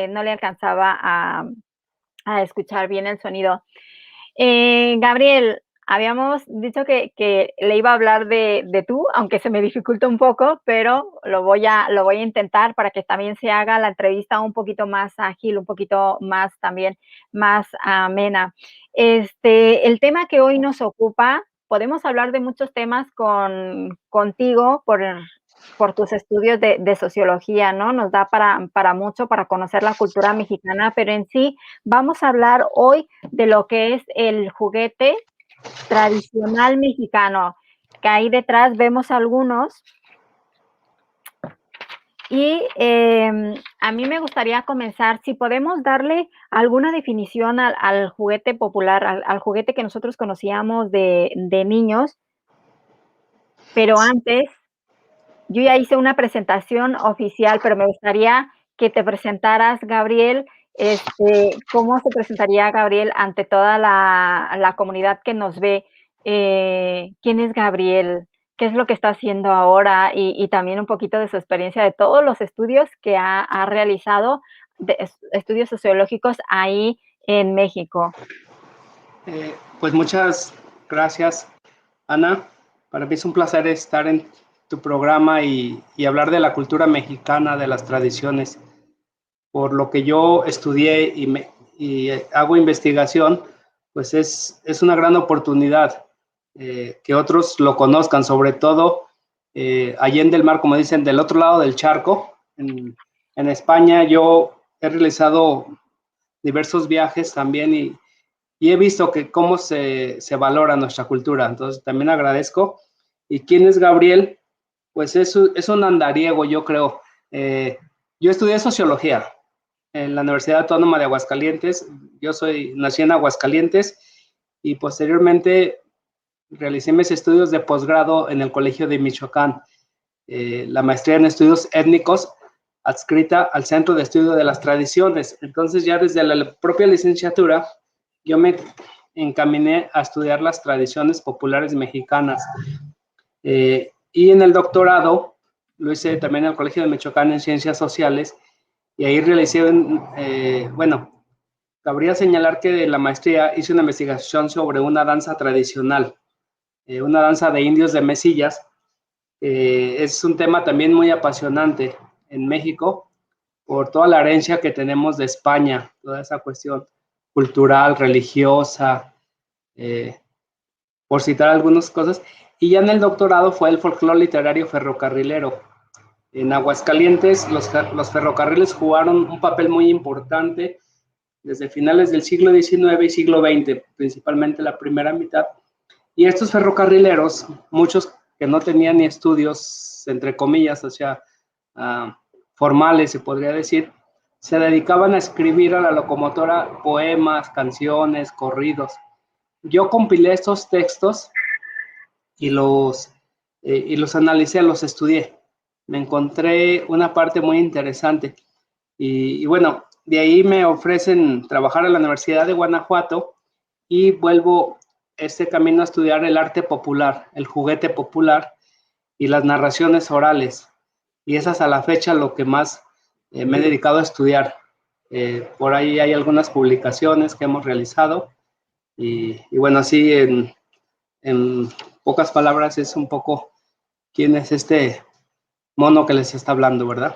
no le alcanzaba a escuchar bien el sonido. Gabriel, habíamos dicho que le iba a hablar de tú, aunque se me dificulta un poco, pero lo voy a intentar para que también se haga la entrevista un poquito más ágil, un poquito más también más amena. El tema que hoy nos ocupa, podemos hablar de muchos temas contigo por tus estudios de sociología, ¿no? Nos da para mucho, para conocer la cultura mexicana, pero en sí vamos a hablar hoy de lo que es el juguete tradicional mexicano, que ahí detrás vemos algunos. Y a mí me gustaría comenzar, si podemos darle alguna definición al juguete popular, al juguete que nosotros conocíamos de niños, pero antes, yo ya hice una presentación oficial, pero me gustaría que te presentaras, Gabriel. ¿Cómo se presentaría Gabriel ante toda la comunidad que nos ve? ¿Quién es Gabriel? ¿Qué es lo que está haciendo ahora? Y también un poquito de su experiencia de todos los estudios que ha realizado, estudios sociológicos ahí en México. Pues muchas gracias, Ana. Para mí es un placer estar en tu programa y hablar de la cultura mexicana, de las tradiciones. Por lo que yo estudié y hago investigación, pues es una gran oportunidad que otros lo conozcan, sobre todo allende el mar, como dicen, del otro lado del charco. En España yo he realizado diversos viajes también y he visto que cómo se valora nuestra cultura. Entonces también agradezco. ¿Y quién es Gabriel? Pues es un andariego, yo creo. Yo estudié sociología en la Universidad Autónoma de Aguascalientes. Nací en Aguascalientes y posteriormente realicé mis estudios de posgrado en el Colegio de Michoacán, la maestría en estudios étnicos adscrita al Centro de Estudio de las Tradiciones. Entonces ya desde la propia licenciatura yo me encaminé a estudiar las tradiciones populares mexicanas. Y en el doctorado lo hice también en el Colegio de Michoacán en Ciencias Sociales y ahí realicé, cabría señalar que de la maestría hice una investigación sobre una danza tradicional, una danza de indios de Mesillas. Es un tema también muy apasionante en México por toda la herencia que tenemos de España, toda esa cuestión cultural, religiosa, por citar algunas cosas. Y ya en el doctorado fue el folclore literario ferrocarrilero. En Aguascalientes los ferrocarriles jugaron un papel muy importante desde finales del siglo XIX y siglo XX, principalmente la primera mitad. Y estos ferrocarrileros, muchos que no tenían ni estudios, entre comillas, o sea, formales, se podría decir, se dedicaban a escribir a la locomotora poemas, canciones, corridos. Yo compilé estos textos y los analicé, los estudié. Me encontré una parte muy interesante. Y bueno, de ahí me ofrecen trabajar en la Universidad de Guanajuato y vuelvo este camino a estudiar el arte popular, el juguete popular y las narraciones orales. Y esa es a la fecha lo que más me he dedicado a estudiar. Por ahí hay algunas publicaciones que hemos realizado y bueno, así en pocas palabras es un poco quién es este mono que les está hablando, ¿verdad?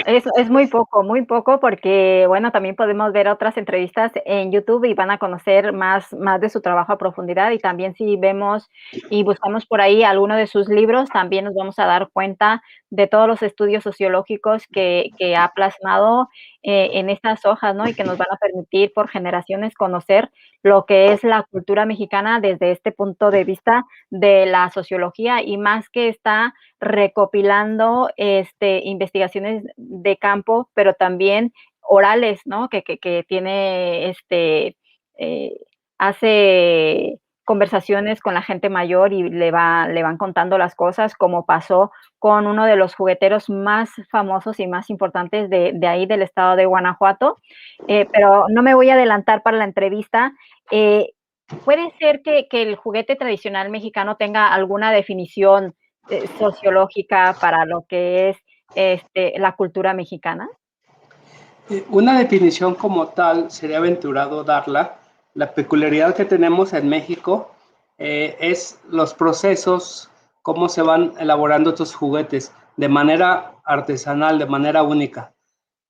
Es muy poco, porque, bueno, también podemos ver otras entrevistas en YouTube y van a conocer más de su trabajo a profundidad. Y también si vemos y buscamos por ahí alguno de sus libros, también nos vamos a dar cuenta de todos los estudios sociológicos que ha plasmado en estas hojas, ¿no? Y que nos van a permitir por generaciones conocer lo que es la cultura mexicana desde este punto de vista de la sociología, y más que está recopilando investigaciones de campo, pero también orales, ¿no? Que tiene hace conversaciones con la gente mayor y le van contando las cosas, como pasó con uno de los jugueteros más famosos y más importantes de ahí del estado de Guanajuato. Pero no me voy a adelantar para la entrevista. ¿Puede ser que el juguete tradicional mexicano tenga alguna definición sociológica para lo que es la cultura mexicana? Una definición como tal sería aventurado darla. La peculiaridad que tenemos en México es los procesos, cómo se van elaborando estos juguetes de manera artesanal, de manera única.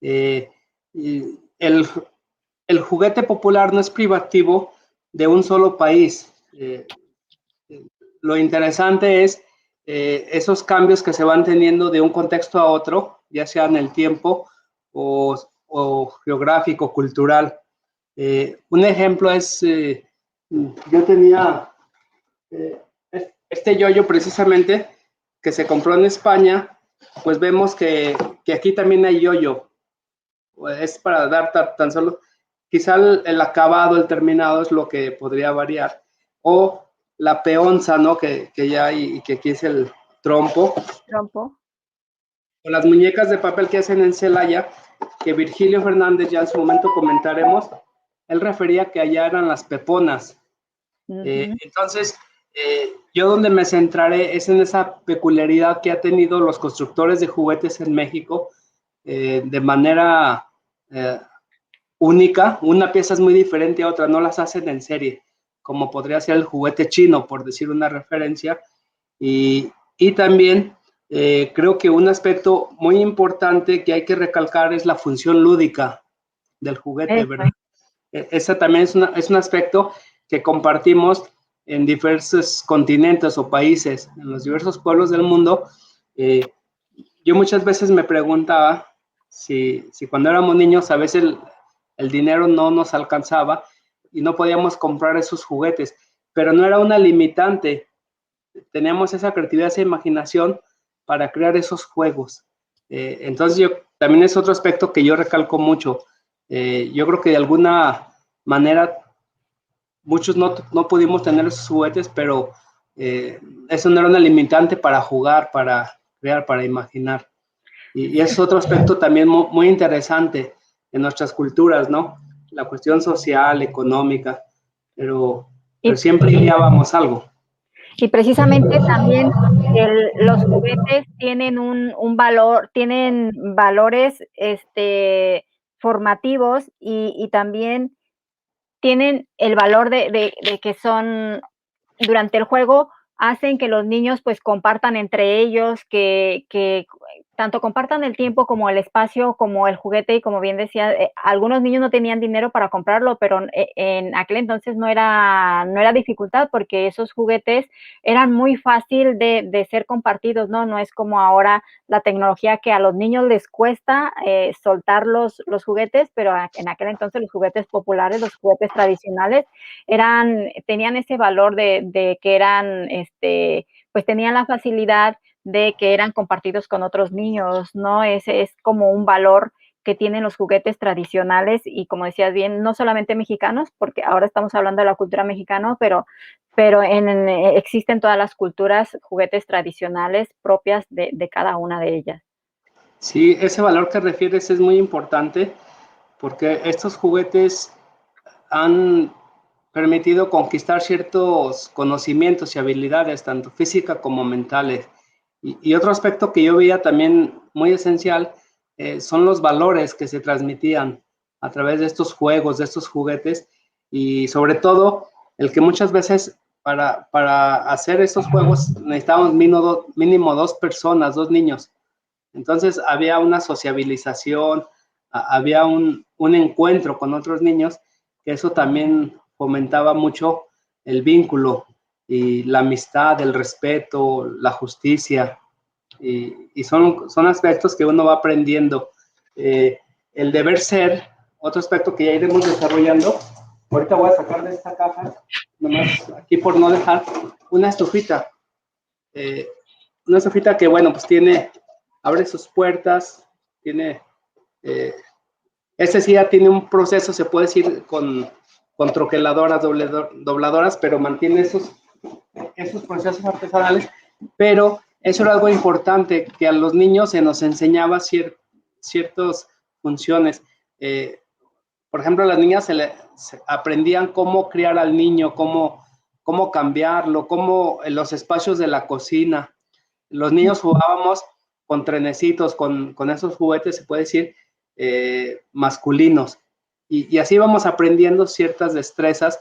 Eh, el, el juguete popular no es privativo de un solo país. Lo interesante es esos cambios que se van teniendo de un contexto a otro, ya sea en el tiempo o geográfico, cultural. Un ejemplo es, yo tenía eh, este yoyo precisamente que se compró en España, pues vemos que aquí también hay yoyo. Es para dar tan solo, quizá el acabado, el terminado es lo que podría variar. O la peonza, ¿no? Que ya hay y que aquí es el trompo. Trompo. O las muñecas de papel que hacen en Celaya, que Virgilio Fernández ya en su momento comentaremos, él refería que allá eran las peponas. Entonces, yo donde me centraré es en esa peculiaridad que ha tenido los constructores de juguetes en México de manera única. Una pieza es muy diferente a otra, no las hacen en serie, como podría ser el juguete chino, por decir una referencia. Y también creo que un aspecto muy importante que hay que recalcar es la función lúdica del juguete, Eso. ¿verdad? Ese también es un aspecto que compartimos en diversos continentes o países, en los diversos pueblos del mundo. Yo muchas veces me preguntaba si cuando éramos niños a veces el dinero no nos alcanzaba y no podíamos comprar esos juguetes, pero no era una limitante. Teníamos esa creatividad, esa imaginación para crear esos juegos. Entonces yo también es otro aspecto que yo recalco mucho. Yo creo que de alguna manera muchos no pudimos tener esos juguetes, pero eso no era una limitante para jugar, para crear, para imaginar. Y es otro aspecto también muy interesante en nuestras culturas, ¿no? La cuestión social, económica, pero Y, siempre ideábamos algo. y precisamente también los juguetes tienen un valor, tienen valores formativos y también tienen el valor de que son durante el juego hacen que los niños pues compartan entre ellos, que tanto compartan el tiempo como el espacio, como el juguete y como bien decía, algunos niños no tenían dinero para comprarlo, pero en aquel entonces no era dificultad porque esos juguetes eran muy fácil de ser compartidos, ¿no? No es como ahora la tecnología que a los niños les cuesta soltar los juguetes, pero en aquel entonces los juguetes populares, los juguetes tradicionales, tenían ese valor de que eran, pues tenían la facilidad de que eran compartidos con otros niños, ¿no? Ese es como un valor que tienen los juguetes tradicionales y como decías bien, no solamente mexicanos, porque ahora estamos hablando de la cultura mexicana, pero existen todas las culturas juguetes tradicionales propias de cada una de ellas. Sí, ese valor que refieres es muy importante porque estos juguetes han permitido conquistar ciertos conocimientos y habilidades, tanto físicas como mentales. Y otro aspecto que yo veía también muy esencial son los valores que se transmitían a través de estos juegos, de estos juguetes, y sobre todo el que muchas veces para hacer estos juegos necesitábamos mínimo dos personas, dos niños. Entonces había una sociabilización, había un encuentro con otros niños, que eso también fomentaba mucho el vínculo y la amistad, el respeto, la justicia, y son aspectos que uno va aprendiendo. El deber ser, otro aspecto que ya iremos desarrollando. Ahorita voy a sacar de esta caja, nomás aquí por no dejar, una estufita. Eh, una estufita que, bueno, pues abre sus puertas, tiene, eh, este sí ya tiene un proceso, se puede decir, con troqueladoras, dobladoras, pero mantiene esos procesos artesanales, pero eso era algo importante, que a los niños se nos enseñaba ciertas funciones. Por ejemplo, a las niñas se aprendían cómo criar al niño, cómo cambiarlo, cómo en los espacios de la cocina. Los niños jugábamos con trenecitos, con esos juguetes, se puede decir, masculinos. Y así vamos aprendiendo ciertas destrezas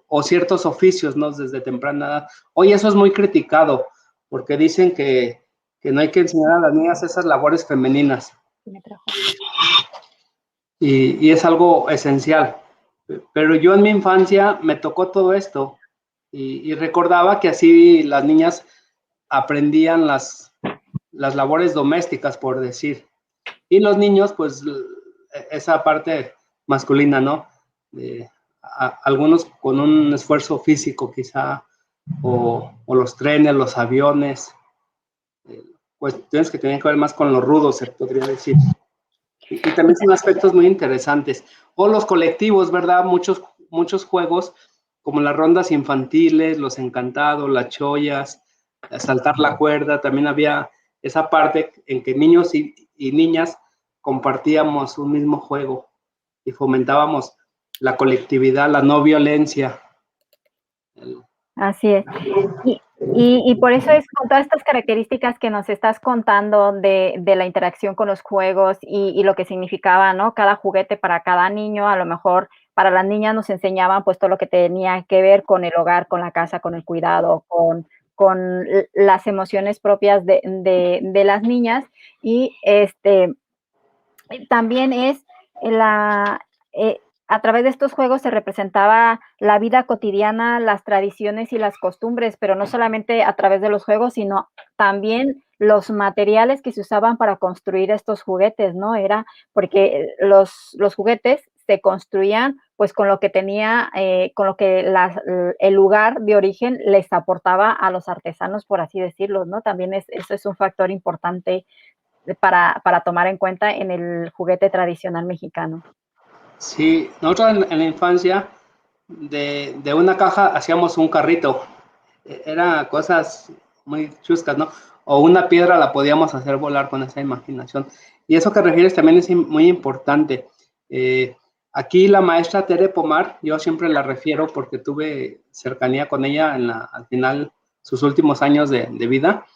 o ciertos oficios, ¿no? Desde temprana edad. Hoy eso es muy criticado, porque dicen que no hay que enseñar a las niñas esas labores femeninas. Y es algo esencial. Pero yo en mi infancia me tocó todo esto y recordaba que así las niñas aprendían las labores domésticas, por decir. Y los niños, pues, esa parte masculina, ¿no? Algunos con un esfuerzo físico quizá, o los trenes, los aviones, cuestiones que tenían que ver más con los rudos, se podría decir. Y también son aspectos muy interesantes. O los colectivos, ¿verdad? Muchos juegos, como las rondas infantiles, los encantados, las chollas, saltar la cuerda, también había esa parte en que niños y niñas compartíamos un mismo juego y fomentábamos la colectividad, la no violencia. Así es. Y por eso es con todas estas características que nos estás contando de la interacción con los juegos y lo que significaba, ¿no? Cada juguete para cada niño, a lo mejor para las niñas nos enseñaban pues todo lo que tenía que ver con el hogar, con la casa, con el cuidado, con las emociones propias de las niñas y también es la, a través de estos juegos se representaba la vida cotidiana, las tradiciones y las costumbres, pero no solamente a través de los juegos, sino también los materiales que se usaban para construir estos juguetes, ¿no? Era porque los juguetes se construían pues con lo que tenía, con lo que el lugar de origen les aportaba a los artesanos, por así decirlo, ¿no? También eso es un factor importante para tomar en cuenta en el juguete tradicional mexicano. Sí, nosotros en la infancia de una caja hacíamos un carrito. Era cosas muy chuscas, ¿no? O una piedra la podíamos hacer volar con esa imaginación. Y eso que refieres también es muy importante. Eh, Aquí la maestra Tere Pomar, yo siempre la refiero porque tuve cercanía con ella al final, sus últimos años de vida.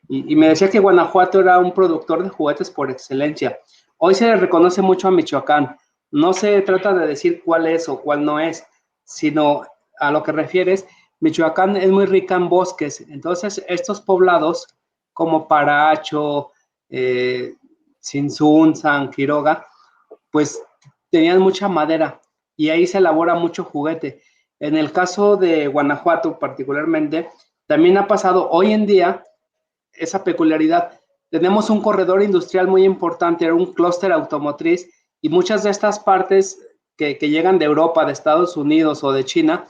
Y me decía que Guanajuato era un productor de juguetes por excelencia. Hoy se le reconoce mucho a Michoacán. No se trata de decir cuál es o cuál no es, sino a lo que refieres, Michoacán es muy rica en bosques. Entonces, estos poblados como Paracho, Sinzún, San Quiroga, pues tenían mucha madera y ahí se elabora mucho juguete. En el caso de Guanajuato particularmente, también ha pasado hoy en día esa peculiaridad. Tenemos un corredor industrial muy importante, un clúster automotriz, y muchas de estas partes que llegan de Europa, de Estados Unidos o de China,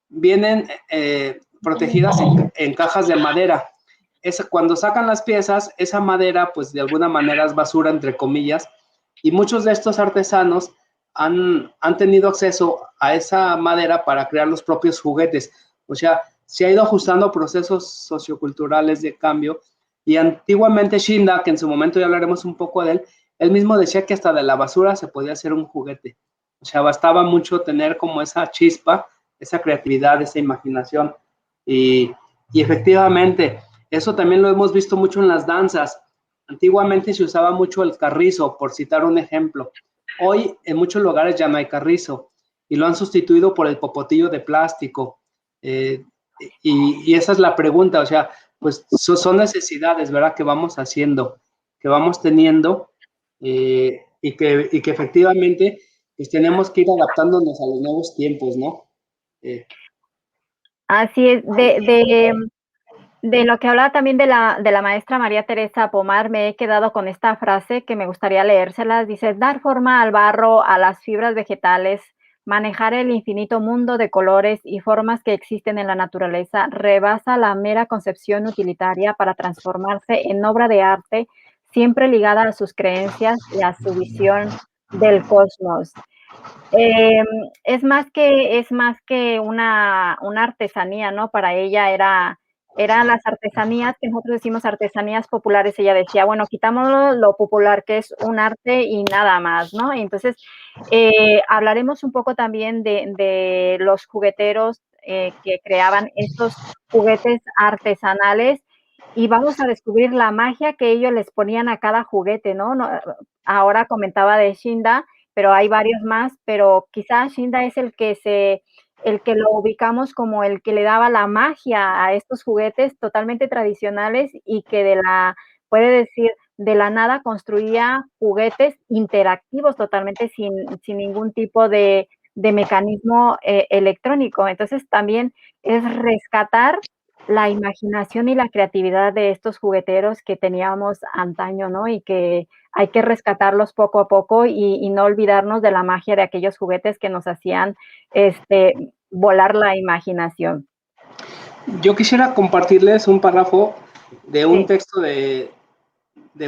vienen protegidas en cajas de madera. Cuando sacan las piezas, esa madera, pues de alguna manera es basura, entre comillas, y muchos de estos artesanos han tenido acceso a esa madera para crear los propios juguetes. O sea, se ha ido ajustando procesos socioculturales de cambio. Y antiguamente Shinda, que en su momento ya hablaremos un poco de él mismo decía que hasta de la basura se podía hacer un juguete. O sea, bastaba mucho tener como esa chispa, esa creatividad, esa imaginación. Y, y efectivamente, eso también lo hemos visto mucho en las danzas. Antiguamente se usaba mucho el carrizo, por citar un ejemplo. Hoy en muchos lugares ya no hay carrizo y lo han sustituido por el popotillo de plástico. Y esa es la pregunta, o sea, pues son necesidades, ¿verdad? Que vamos haciendo, que vamos teniendo y que efectivamente pues tenemos que ir adaptándonos a los nuevos tiempos, ¿no? Así es, de lo que hablaba también de la maestra María Teresa Pomar, me he quedado con esta frase que me gustaría leérselas. Dice, dar forma al barro, a las fibras vegetales, manejar el infinito mundo de colores y formas que existen en la naturaleza, rebasa la mera concepción utilitaria para transformarse en obra de arte, siempre ligada a sus creencias y a su visión del cosmos. Es más que una artesanía, ¿no? Para ella eran las artesanías que nosotros decimos artesanías populares. Ella decía, bueno, quitamos lo popular, que es un arte y nada más, ¿no? Entonces, hablaremos un poco también de los jugueteros que creaban estos juguetes artesanales y vamos a descubrir la magia que ellos les ponían a cada juguete, ¿no? Ahora comentaba de Shinda, pero hay varios más, pero quizás Shinda es el que lo ubicamos como el que le daba la magia a estos juguetes totalmente tradicionales y que puede decir, de la nada construía juguetes interactivos totalmente sin ningún tipo de mecanismo electrónico. Entonces también es rescatar la imaginación y la creatividad de estos jugueteros que teníamos antaño, ¿no? Y que hay que rescatarlos poco a poco y no olvidarnos de la magia de aquellos juguetes que nos hacían volar la imaginación. Yo quisiera compartirles un párrafo de un Sí. texto de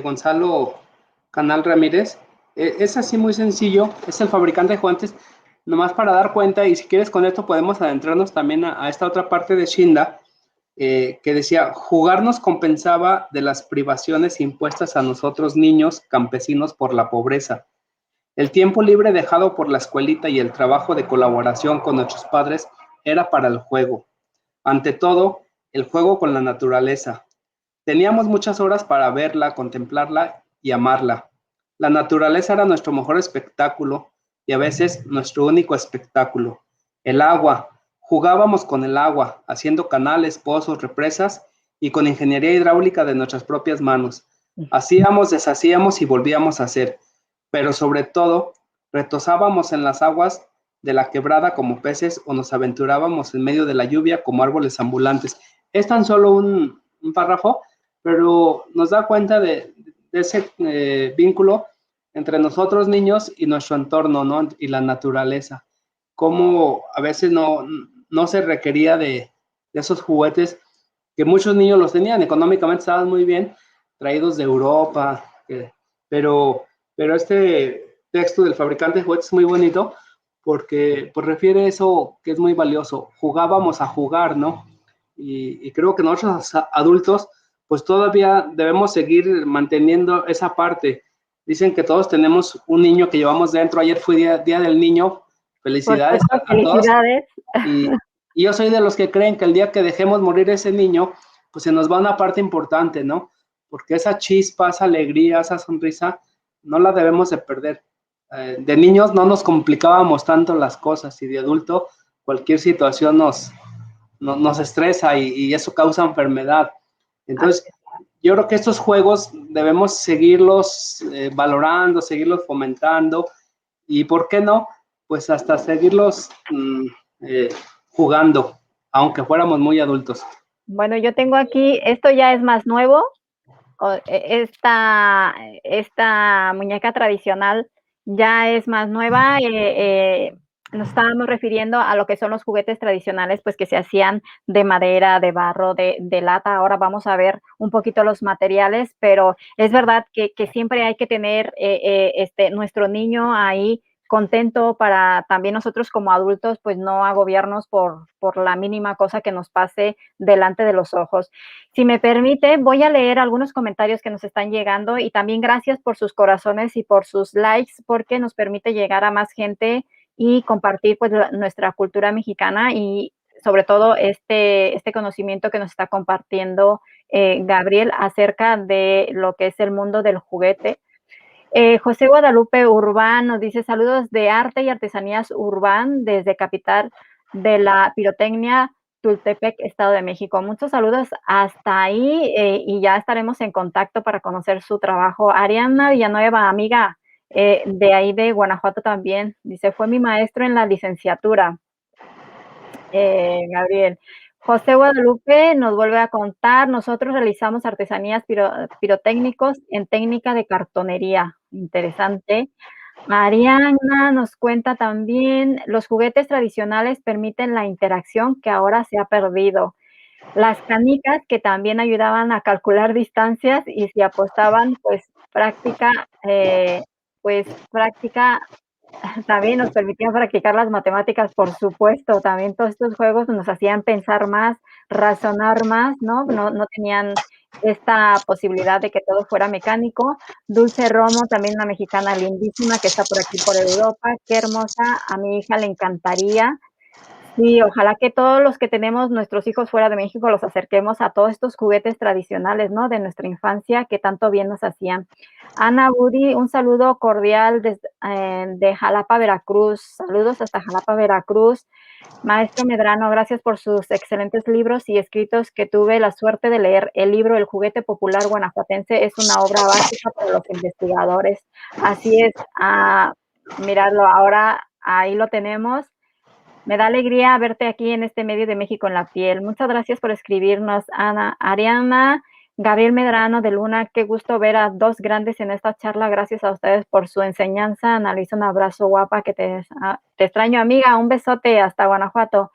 Gonzalo Canal Ramírez. Es así muy sencillo, es el fabricante de juguetes, nomás para dar cuenta, y si quieres con esto podemos adentrarnos también a esta otra parte de Shinda, que decía, jugar nos compensaba de las privaciones impuestas a nosotros niños campesinos por la pobreza. El tiempo libre dejado por la escuelita y el trabajo de colaboración con nuestros padres era para el juego. Ante todo, el juego con la naturaleza. Teníamos muchas horas para verla, contemplarla y amarla. La naturaleza era nuestro mejor espectáculo y a veces nuestro único espectáculo. El agua. Jugábamos con el agua, haciendo canales, pozos, represas y con ingeniería hidráulica de nuestras propias manos. Hacíamos, deshacíamos y volvíamos a hacer, pero sobre todo retozábamos en las aguas de la quebrada como peces o nos aventurábamos en medio de la lluvia como árboles ambulantes. Es tan solo un párrafo, pero nos da cuenta de ese vínculo entre nosotros niños y nuestro entorno, ¿no? Y la naturaleza. Cómo a veces no se requería de esos juguetes que muchos niños los tenían, económicamente estaban muy bien, traídos de Europa, pero, pero este texto del fabricante de juguetes es muy bonito porque pues, refiere eso que es muy valioso. Jugábamos a jugar, ¿no? Y creo que nosotros adultos pues todavía debemos seguir manteniendo esa parte. Dicen que todos tenemos un niño que llevamos dentro. Ayer fue día del Niño. Por Felicidades cierto, a todos. felicidades. Y yo soy de los que creen que el día que dejemos morir ese niño, pues se nos va una parte importante, ¿no? Porque esa chispa, esa alegría, esa sonrisa, no la debemos de perder. De niños no nos complicábamos tanto las cosas y de adulto cualquier situación nos estresa y eso causa enfermedad. Entonces, yo creo que estos juegos debemos seguirlos valorando, seguirlos fomentando y, ¿por qué no? Pues hasta seguirlos eh, jugando, aunque fuéramos muy adultos. Bueno, yo tengo aquí, esto ya es más nuevo, esta muñeca tradicional ya es más nueva. Nos estábamos refiriendo a lo que son los juguetes tradicionales, pues que se hacían de madera, de barro, de lata. Ahora vamos a ver un poquito los materiales, pero es verdad que siempre hay que tener nuestro niño ahí contento para también nosotros como adultos, pues no agobiarnos por la mínima cosa que nos pase delante de los ojos. Si me permite, voy a leer algunos comentarios que nos están llegando y también gracias por sus corazones y por sus likes, porque nos permite llegar a más gente y compartir pues nuestra cultura mexicana y sobre todo este conocimiento que nos está compartiendo Gabriel acerca de lo que es el mundo del juguete. José Guadalupe Urbán nos dice saludos de arte y artesanías Urbán desde Capital de la Pirotecnia, Tultepec, Estado de México. Muchos saludos hasta ahí y ya estaremos en contacto para conocer su trabajo. Ariana Villanueva, amiga de ahí de Guanajuato también, dice, fue mi maestro en la licenciatura. Gabriel. José Guadalupe nos vuelve a contar, nosotros realizamos artesanías pirotécnicos en técnica de cartonería. Interesante. Mariana nos cuenta también, los juguetes tradicionales permiten la interacción que ahora se ha perdido. Las canicas que también ayudaban a calcular distancias y si apostaban, práctica también nos permitían practicar las matemáticas, por supuesto, también todos estos juegos nos hacían pensar más, razonar más, ¿no? No tenían esta posibilidad de que todo fuera mecánico. Dulce Romo, también una mexicana lindísima que está por aquí por Europa, qué hermosa, a mi hija le encantaría. Sí, ojalá que todos los que tenemos nuestros hijos fuera de México los acerquemos a todos estos juguetes tradicionales, ¿no? De nuestra infancia que tanto bien nos hacían. Ana Budi, un saludo cordial de Jalapa, Veracruz. Saludos hasta Jalapa, Veracruz. Maestro Medrano, gracias por sus excelentes libros y escritos que tuve la suerte de leer. El libro El juguete popular guanajuatense es una obra básica para los investigadores. Así es, mirarlo ahora, ahí lo tenemos. Me da alegría verte aquí en este medio de México en la piel. Muchas gracias por escribirnos, Ana. Ariana, Gabriel Medrano de Luna, qué gusto ver a dos grandes en esta charla. Gracias a ustedes por su enseñanza. Analiza, un abrazo guapa, que te extraño, amiga. Un besote hasta Guanajuato.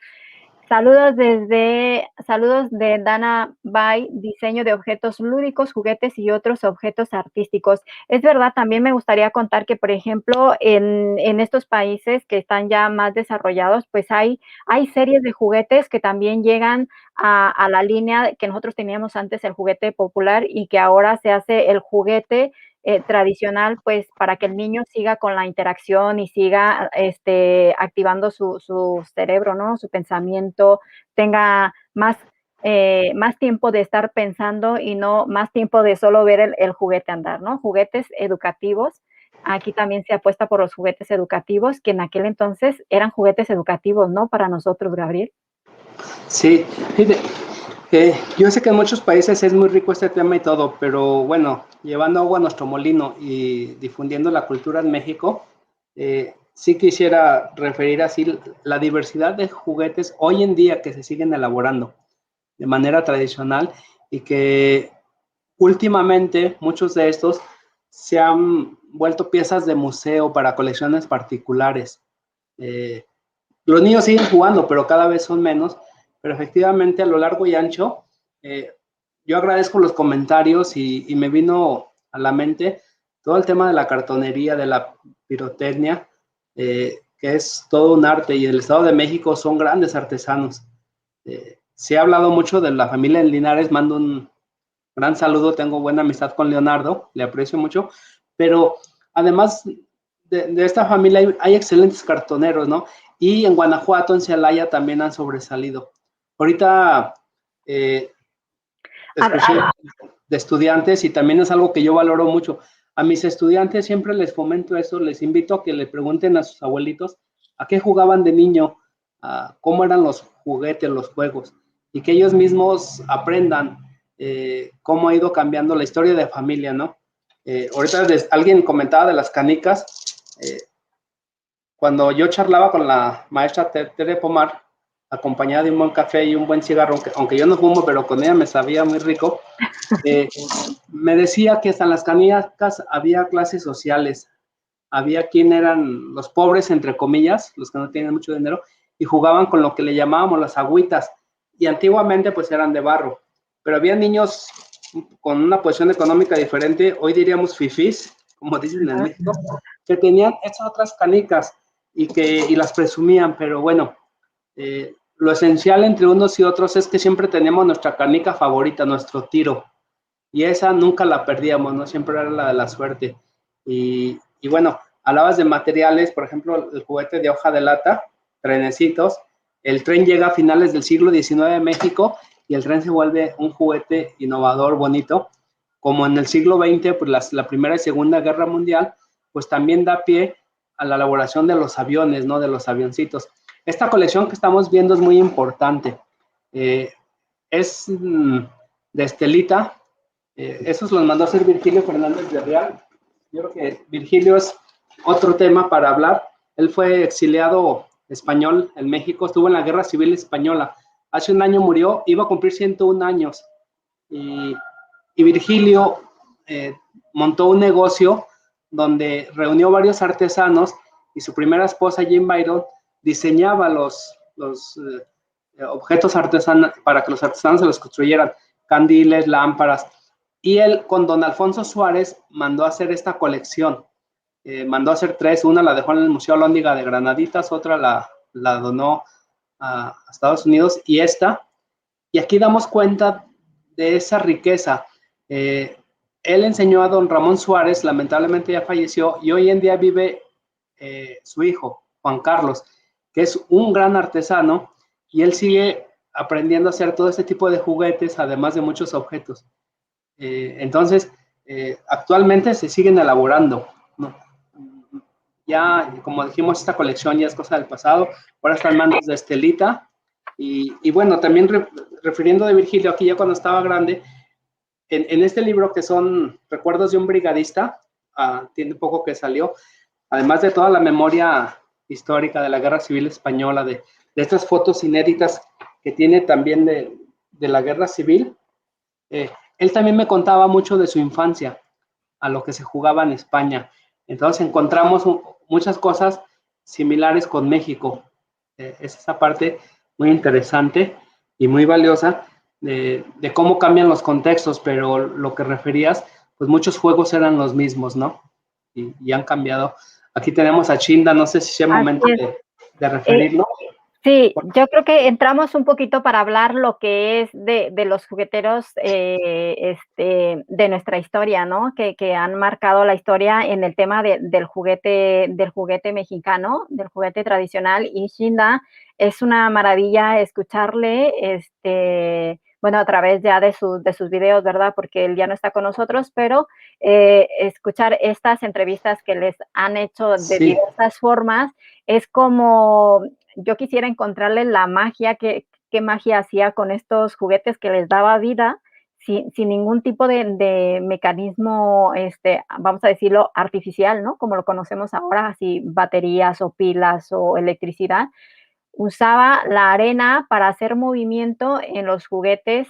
Saludos de Dana Bay, diseño de objetos lúdicos, juguetes y otros objetos artísticos. Es verdad, también me gustaría contar que, por ejemplo, en estos países que están ya más desarrollados, pues hay series de juguetes que también llegan a la línea que nosotros teníamos antes, el juguete popular, y que ahora se hace el juguete tradicional, pues para que el niño siga con la interacción y siga activando su cerebro, ¿no? Su pensamiento, tenga más tiempo de estar pensando y no más tiempo de solo ver el juguete andar, ¿no? Juguetes educativos. Aquí también se apuesta por los juguetes educativos, que en aquel entonces eran juguetes educativos, ¿no? Para nosotros, Gabriel. Sí, fíjate, yo sé que en muchos países es muy rico este tema y todo, pero bueno, llevando agua a nuestro molino y difundiendo la cultura en México, sí quisiera referir así la diversidad de juguetes hoy en día que se siguen elaborando de manera tradicional y que últimamente muchos de estos se han vuelto piezas de museo para colecciones particulares. Eh, los niños siguen jugando, pero cada vez son menos. Pero efectivamente, a lo largo y ancho, yo agradezco los comentarios y me vino a la mente todo el tema de la cartonería, de la pirotecnia, que es todo un arte, y en el Estado de México son grandes artesanos. Se ha hablado mucho de la familia en Linares, mando un gran saludo, tengo buena amistad con Leonardo, le aprecio mucho, pero además de esta familia hay excelentes cartoneros, ¿no? Y en Guanajuato, en Celaya, también han sobresalido. Ahorita escuché de estudiantes y también es algo que yo valoro mucho. A mis estudiantes siempre les fomento eso, les invito a que le pregunten a sus abuelitos a qué jugaban de niño, a cómo eran los juguetes, los juegos, y que ellos mismos aprendan cómo ha ido cambiando la historia de familia, ¿no? Ahorita alguien comentaba de las canicas. Cuando yo charlaba con la maestra Tere Pomar, acompañada de un buen café y un buen cigarro, aunque yo no fumo, pero con ella me sabía muy rico, me decía que hasta en las canicas había clases sociales, había quien eran los pobres, entre comillas, los que no tienen mucho dinero, y jugaban con lo que le llamábamos las agüitas, y antiguamente pues eran de barro, pero había niños con una posición económica diferente, hoy diríamos fifís, como dicen en México, que tenían estas otras canicas y las presumían, pero bueno, lo esencial entre unos y otros es que siempre teníamos nuestra canica favorita, nuestro tiro, y esa nunca la perdíamos, ¿no? Siempre era la de la suerte. Y bueno, hablabas de materiales, por ejemplo, el juguete de hoja de lata, trenecitos. El tren llega a finales del siglo XIX en México y el tren se vuelve un juguete innovador, bonito. Como en el siglo XX, pues la Primera y Segunda Guerra Mundial, pues también da pie a la elaboración de los aviones, ¿no? De los avioncitos. Esta colección que estamos viendo es muy importante. Es de Estelita, esos los mandó a hacer Virgilio Fernández de Real. Yo creo que Virgilio es otro tema para hablar. Él fue exiliado español en México, estuvo en la Guerra Civil Española. Hace un año murió, iba a cumplir 101 años. Y, y Virgilio montó un negocio donde reunió varios artesanos y su primera esposa, Jane Byron, diseñaba los objetos artesanos para que los artesanos se los construyeran, candiles, lámparas. Y él con don Alfonso Suárez mandó a hacer esta colección. Mandó a hacer tres, una la dejó en el Museo Alhóndiga de Granaditas, otra la donó a Estados Unidos y esta. Y aquí damos cuenta de esa riqueza. Él enseñó a don Ramón Suárez, lamentablemente ya falleció, y hoy en día vive su hijo, Juan Carlos, que es un gran artesano y él sigue aprendiendo a hacer todo este tipo de juguetes, además de muchos objetos. Entonces, actualmente se siguen elaborando, ¿no? Ya, como dijimos, esta colección ya es cosa del pasado, ahora está en manos de Estelita, y bueno, también refiriendo de Virgilio, aquí ya cuando estaba grande, en este libro que son Recuerdos de un brigadista, tiene poco que salió, además de toda la memoria histórica de la Guerra Civil Española, de estas fotos inéditas que tiene también de la Guerra Civil, él también me contaba mucho de su infancia, a lo que se jugaba en España. Entonces encontramos muchas cosas similares con México. Es esa parte muy interesante y muy valiosa de cómo cambian los contextos, pero lo que referías, pues muchos juegos eran los mismos, ¿no? Y han cambiado. Aquí tenemos a Chinda, no sé si sea el Así momento es. de Eh, referirlo. Sí, yo creo que entramos un poquito para hablar lo que es de los jugueteros, de nuestra historia, ¿no? Que han marcado la historia en el tema del juguete mexicano, del juguete tradicional. Y Shinda, es una maravilla escucharle, bueno, a través ya de sus videos, ¿verdad? Porque él ya no está con nosotros, pero escuchar estas entrevistas que les han hecho de Sí, diversas formas es como yo quisiera encontrarle la magia, qué magia hacía con estos juguetes que les daba vida sin ningún tipo de mecanismo, vamos a decirlo, artificial, ¿no? Como lo conocemos ahora, así baterías o pilas o electricidad. Usaba la arena para hacer movimiento en los juguetes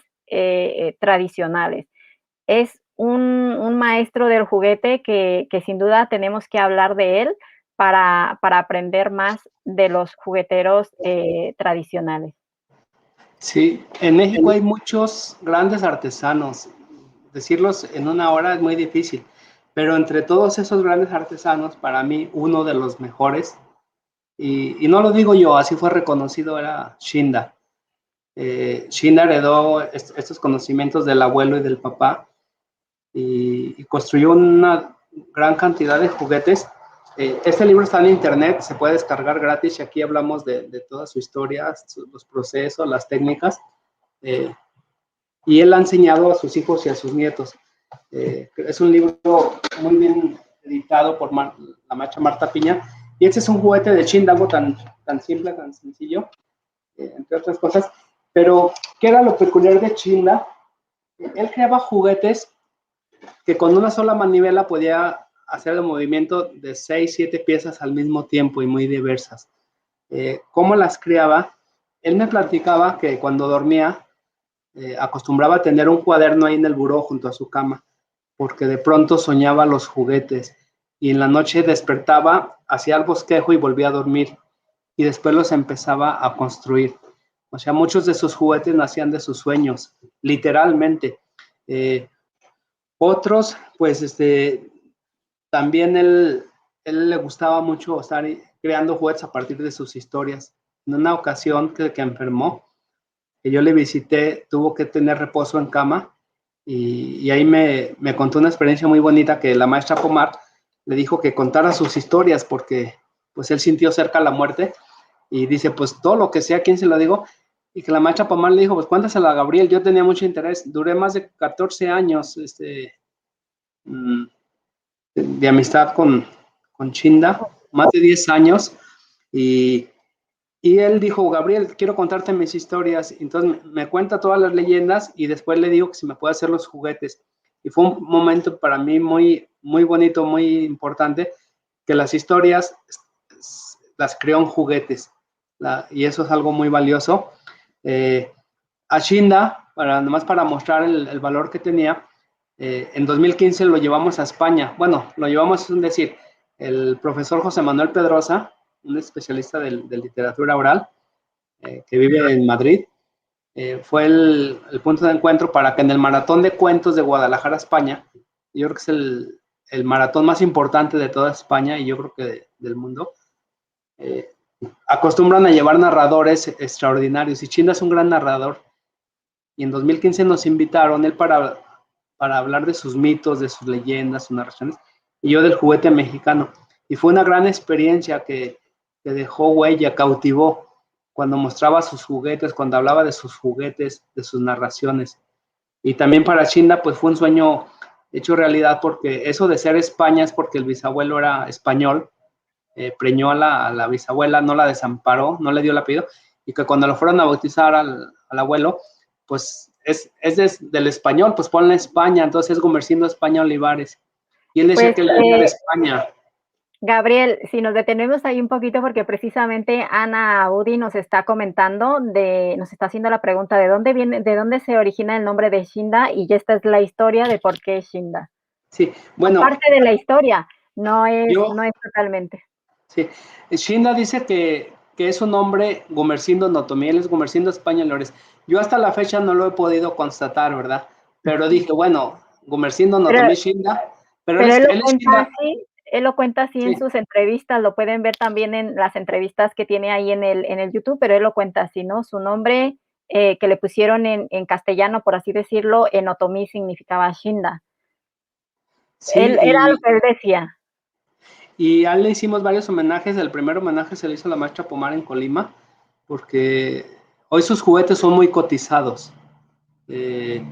tradicionales. Es un maestro del juguete que sin duda tenemos que hablar de él para aprender más de los jugueteros tradicionales. sí, en México hay muchos grandes artesanos. Decirlos en una hora es muy difícil, pero entre todos esos grandes artesanos, para mí uno de los mejores, y no lo digo yo, así fue reconocido, era Shinda. Shinda heredó estos conocimientos del abuelo y del papá y construyó una gran cantidad de juguetes. Este libro está en internet, se puede descargar gratis y aquí hablamos de toda su historia, los procesos, las técnicas. Eh, y él ha enseñado a sus hijos y a sus nietos. Es un libro muy bien editado por la maestra Marta Piña. Y este es un juguete de Chindago tan simple, tan sencillo, entre otras cosas. Pero, ¿qué era lo peculiar de Chinda? Él creaba juguetes que con una sola manivela podía hacer el movimiento de 6, 7 piezas al mismo tiempo y muy diversas. ¿Cómo las creaba? Él me platicaba que cuando dormía acostumbraba a tener un cuaderno ahí en el buró junto a su cama, porque de pronto soñaba los juguetes y en la noche despertaba, hacía el bosquejo y volvía a dormir y después los empezaba a construir. O sea, muchos de sus juguetes nacían de sus sueños, literalmente. Eh, Otros, pues, también él le gustaba mucho estar creando juguetes a partir de sus historias. En una ocasión que enfermó, que yo le visité, tuvo que tener reposo en cama y ahí me contó una experiencia muy bonita que la maestra Pomar le dijo que contara sus historias porque pues él sintió cerca la muerte y dice, pues todo lo que sea, ¿quién se lo digo? Y que la maestra Pomar le dijo, pues cuéntaselo a Gabriel, yo tenía mucho interés, duré más de 14 años de amistad con Chinda, más de 10 años, y, y él dijo, Gabriel, quiero contarte mis historias. Entonces me cuenta todas las leyendas y después le digo que si me puede hacer los juguetes. Y fue un momento para mí muy, muy bonito, muy importante, que las historias las creó en juguetes. Y eso es algo muy valioso. A Shinda, nomás para mostrar el valor que tenía, en 2015 lo llevamos a España. Bueno, lo llevamos, es decir, el profesor José Manuel Pedrosa, un especialista de literatura oral, que vive en Madrid, fue el punto de encuentro para que en el maratón de cuentos de Guadalajara, España, yo creo que es el maratón más importante de toda España y yo creo que del mundo, eh, acostumbran a llevar narradores extraordinarios y Chinda es un gran narrador y en 2015 nos invitaron él para hablar de sus mitos, de sus leyendas, sus narraciones, y yo del juguete mexicano. Y fue una gran experiencia que dejó huella, cautivó. cuando mostraba sus juguetes, cuando hablaba de sus juguetes, de sus narraciones. Y también para Shinda, pues fue un sueño hecho realidad, porque eso de ser España es porque el bisabuelo era español, preñó a la bisabuela, no la desamparó, no le dio el apellido, y que cuando lo fueron a bautizar al abuelo, pues del español, pues ponle España, entonces es Gumersindo España Olivares. Y él decía Pues, que él venía de España. Gabriel, si nos detenemos ahí un poquito, porque precisamente Ana Udi nos está comentando, nos está haciendo la pregunta de dónde viene, de dónde se origina el nombre de Shinda, y esta es la historia de por qué Shinda. Sí, bueno, Parte de la historia, no yo, es totalmente. sí, Shinda dice que es un nombre Gumersindo Notomí, él es Gumersindo España Lores. Yo hasta la fecha no lo he podido constatar, ¿verdad? Pero dije, bueno, Gumersindo Pero, Notomí Shinda, pero pero él es Shinda. él lo cuenta así en Sí, sus entrevistas, lo pueden ver también en las entrevistas que tiene ahí en el YouTube, pero él lo cuenta así, ¿no? Su nombre que le pusieron en castellano, por así decirlo, en otomí significaba Shinda. Él era lo sí, que él decía. y a él le hicimos varios homenajes. El primer homenaje se le hizo a la maestra Pomar en Colima, porque hoy sus juguetes son muy cotizados. Eh,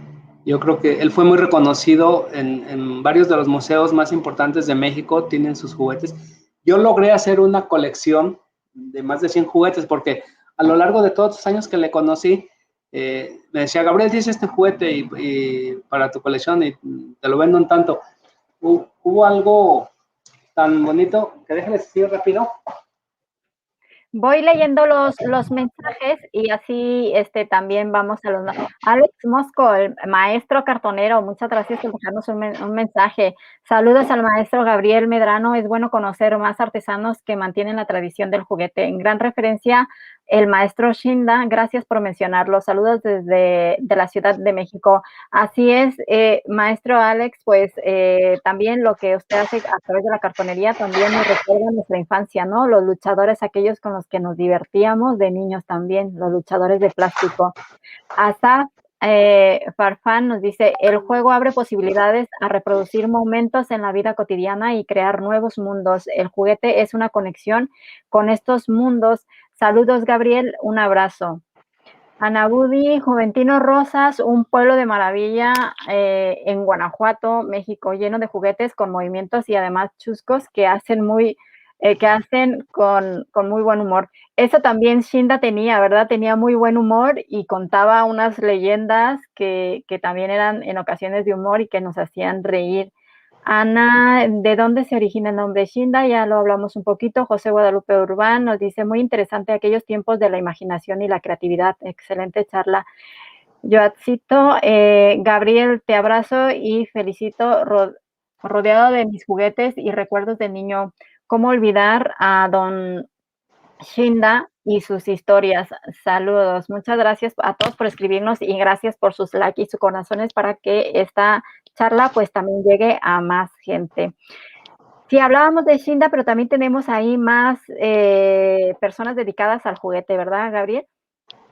yo creo que él fue muy reconocido en varios de los museos más importantes de México, tienen sus juguetes. Yo logré hacer una colección de más de 100 juguetes, porque a lo largo de todos los años que le conocí, me decía, Gabriel, tienes este juguete y para tu colección y te lo vendo en tanto. Hubo algo tan bonito que déjales decir rápido. Voy leyendo los mensajes y así también vamos a los... Alex Mosco, el maestro cartonero, muchas gracias por dejarnos un mensaje. Saludos al maestro Gabriel Medrano, es bueno conocer más artesanos que mantienen la tradición del juguete. En gran referencia, el maestro Shinda, gracias por mencionarlo. Saludos desde de la Ciudad de México. Así es, maestro Alex, pues también lo que usted hace a través de la cartonería también nos recuerda nuestra infancia, ¿no? Los luchadores, aquellos con los que nos divertíamos de niños también, los luchadores de plástico. Asaf Farfán nos dice, el juego abre posibilidades a reproducir momentos en la vida cotidiana y crear nuevos mundos. El juguete es una conexión con estos mundos. Saludos, Gabriel, un abrazo. Anabudi, Juventino Rosas, un pueblo de maravilla en Guanajuato, México, lleno de juguetes con movimientos y además chuscos que hacen con muy buen humor. Eso también Shinda tenía, ¿verdad? Tenía muy buen humor y contaba unas leyendas que también eran en ocasiones de humor y que nos hacían reír. Ana, ¿de dónde se origina el nombre Shinda? Ya lo hablamos un poquito. José Guadalupe Urbán nos dice, muy interesante aquellos tiempos de la imaginación y la creatividad. Excelente charla. Yoatcito, Gabriel, te abrazo y felicito, rodeado de mis juguetes y recuerdos de niño. ¿Cómo olvidar a don Shinda y sus historias? Saludos. Muchas gracias a todos por escribirnos y gracias por sus likes y sus corazones para que esta charla pues también llegue a más gente. Sí, hablábamos de Shinda, pero también tenemos ahí más personas dedicadas al juguete, ¿verdad, Gabriel?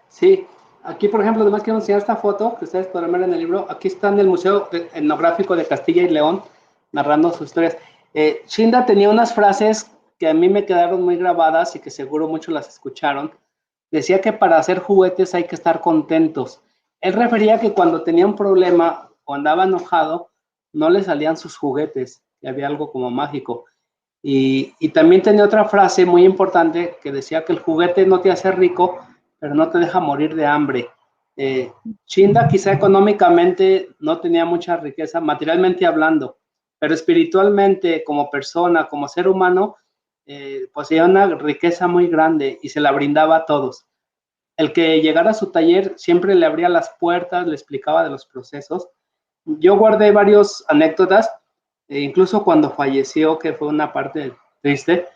Sí, aquí por ejemplo, además quiero enseñar esta foto que ustedes podrán ver en el libro. Aquí está en el Museo Etnográfico de Castilla y León, narrando sus historias. Shinda tenía unas frases que a mí me quedaron muy grabadas y que seguro muchos las escucharon. Decía que para hacer juguetes hay que estar contentos. Él refería que cuando tenía un problema o andaba enojado, no le salían sus juguetes, que había algo como mágico. Y también tenía otra frase muy importante que decía que el juguete no te hace rico, pero no te deja morir de hambre. Shinda quizá económicamente no tenía mucha riqueza, materialmente hablando, pero espiritualmente, como persona, como ser humano, poseía una riqueza muy grande y se la brindaba a todos. El que llegara a su taller siempre le abría las puertas, le explicaba de los procesos. Yo guardé varias anécdotas, incluso cuando falleció, que fue una parte triste,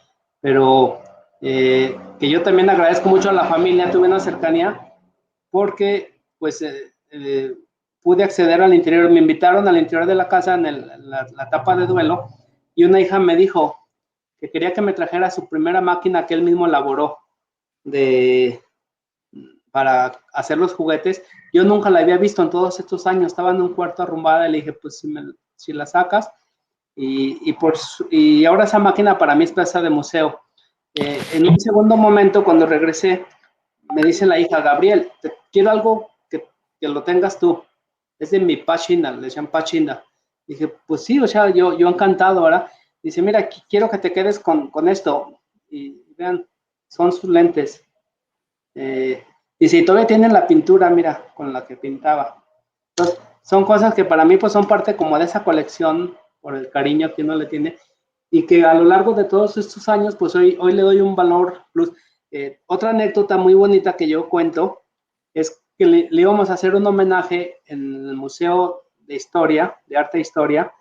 pero que yo también agradezco mucho a la familia, tuve una cercanía, porque pues pude acceder al interior, me invitaron al interior de la casa en la etapa de duelo, y una hija me dijo que quería que me trajera su primera máquina que él mismo elaboró de, para hacer los juguetes. Yo nunca la había visto en todos estos años, estaba en un cuarto arrumbada y le dije, pues si la sacas, y ahora esa máquina para mí es pieza de museo. En un segundo momento, cuando regresé, me dice la hija, Gabriel, te quiero algo que lo tengas tú. Es de mi pachina, le decían pachina. Dije, pues sí, o sea, yo encantado, ¿verdad? Dice, mira, quiero que te quedes con esto. Y vean, son sus lentes. Dice, y todavía tienen la pintura, mira, con la que pintaba. Entonces, son cosas que para mí pues son parte como de esa colección, por el cariño que uno le tiene, y que a lo largo de todos estos años, pues hoy le doy un valor plus. Otra anécdota muy bonita que yo cuento es que le íbamos a hacer un homenaje en el Museo de Historia, de Arte e Historia,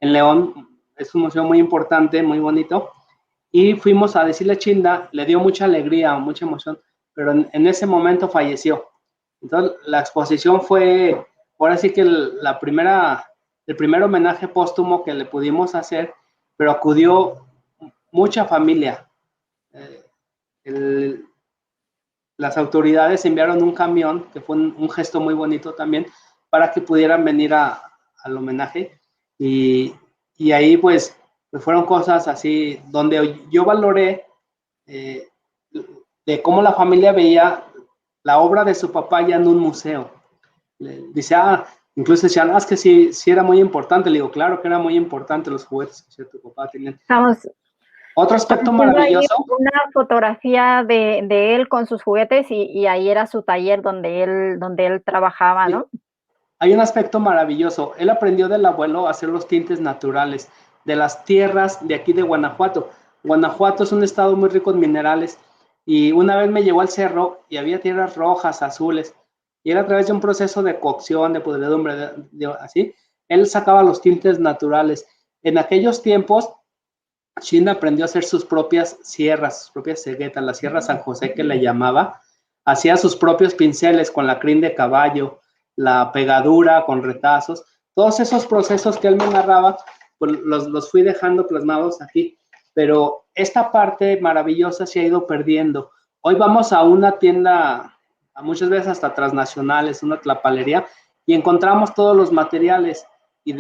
en León. Es un museo muy importante, muy bonito, y fuimos a decirle a Chinda, le dio mucha alegría, mucha emoción, pero en ese momento falleció. Entonces, la exposición fue, ahora sí que el primer homenaje póstumo que le pudimos hacer, pero acudió mucha familia. Eh, el, las autoridades enviaron un camión, que fue un gesto muy bonito también, para que pudieran venir al homenaje. Y ahí pues fueron cosas así, donde yo valoré eh, de cómo la familia veía la obra de su papá ya en un museo. Dice, incluso decían, es que sí era muy importante. Le digo, claro que era muy importante los juguetes que tu papá tenía. Estamos Otro aspecto viendo ahí maravilloso. una fotografía de él con sus juguetes y ahí era su taller donde él trabajaba, ¿no? Hay un aspecto maravilloso. Él aprendió del abuelo a hacer los tintes naturales de las tierras de aquí de Guanajuato. Guanajuato es un estado muy rico en minerales y una vez me llevó al cerro y había tierras rojas, azules, y era a través de un proceso de cocción, de podredumbre, así, él sacaba los tintes naturales. En aquellos tiempos, China aprendió a hacer sus propias sierras, sus propias ceguetas, la Sierra San José que le llamaba, hacía sus propios pinceles con la crin de caballo, la pegadura con retazos, todos esos procesos que él me narraba, pues los fui dejando plasmados aquí, pero esta parte maravillosa se ha ido perdiendo. Hoy vamos a una tienda, a muchas veces hasta transnacionales, una tlapalería, y encontramos todos los materiales y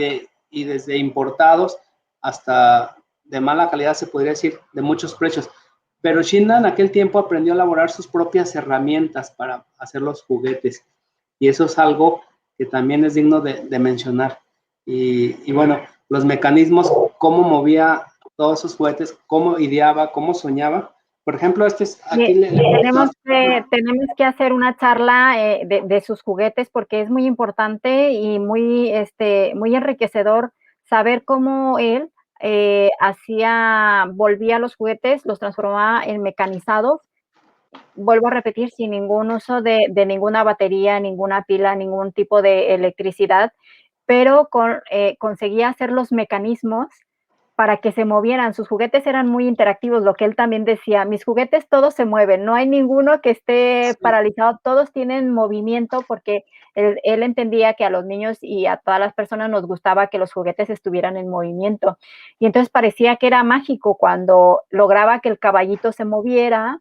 desde importados hasta de mala calidad, se podría decir, de muchos precios. Pero Shinda en aquel tiempo aprendió a elaborar sus propias herramientas para hacer los juguetes. Y eso es algo que también es digno de mencionar. Y bueno, los mecanismos, cómo movía todos esos juguetes, cómo ideaba, cómo soñaba. Por ejemplo, este es aquí. Tenemos que hacer una charla de sus juguetes porque es muy importante y muy enriquecedor saber cómo él volvía los juguetes, los transformaba en mecanizados, vuelvo a repetir, sin ningún uso de ninguna batería, ninguna pila, ningún tipo de electricidad, pero conseguía hacer los mecanismos para que se movieran. Sus juguetes eran muy interactivos, lo que él también decía, mis juguetes todos se mueven, no hay ninguno que esté paralizado, todos tienen movimiento porque él entendía que a los niños y a todas las personas nos gustaba que los juguetes estuvieran en movimiento. Y entonces parecía que era mágico cuando lograba que el caballito se moviera,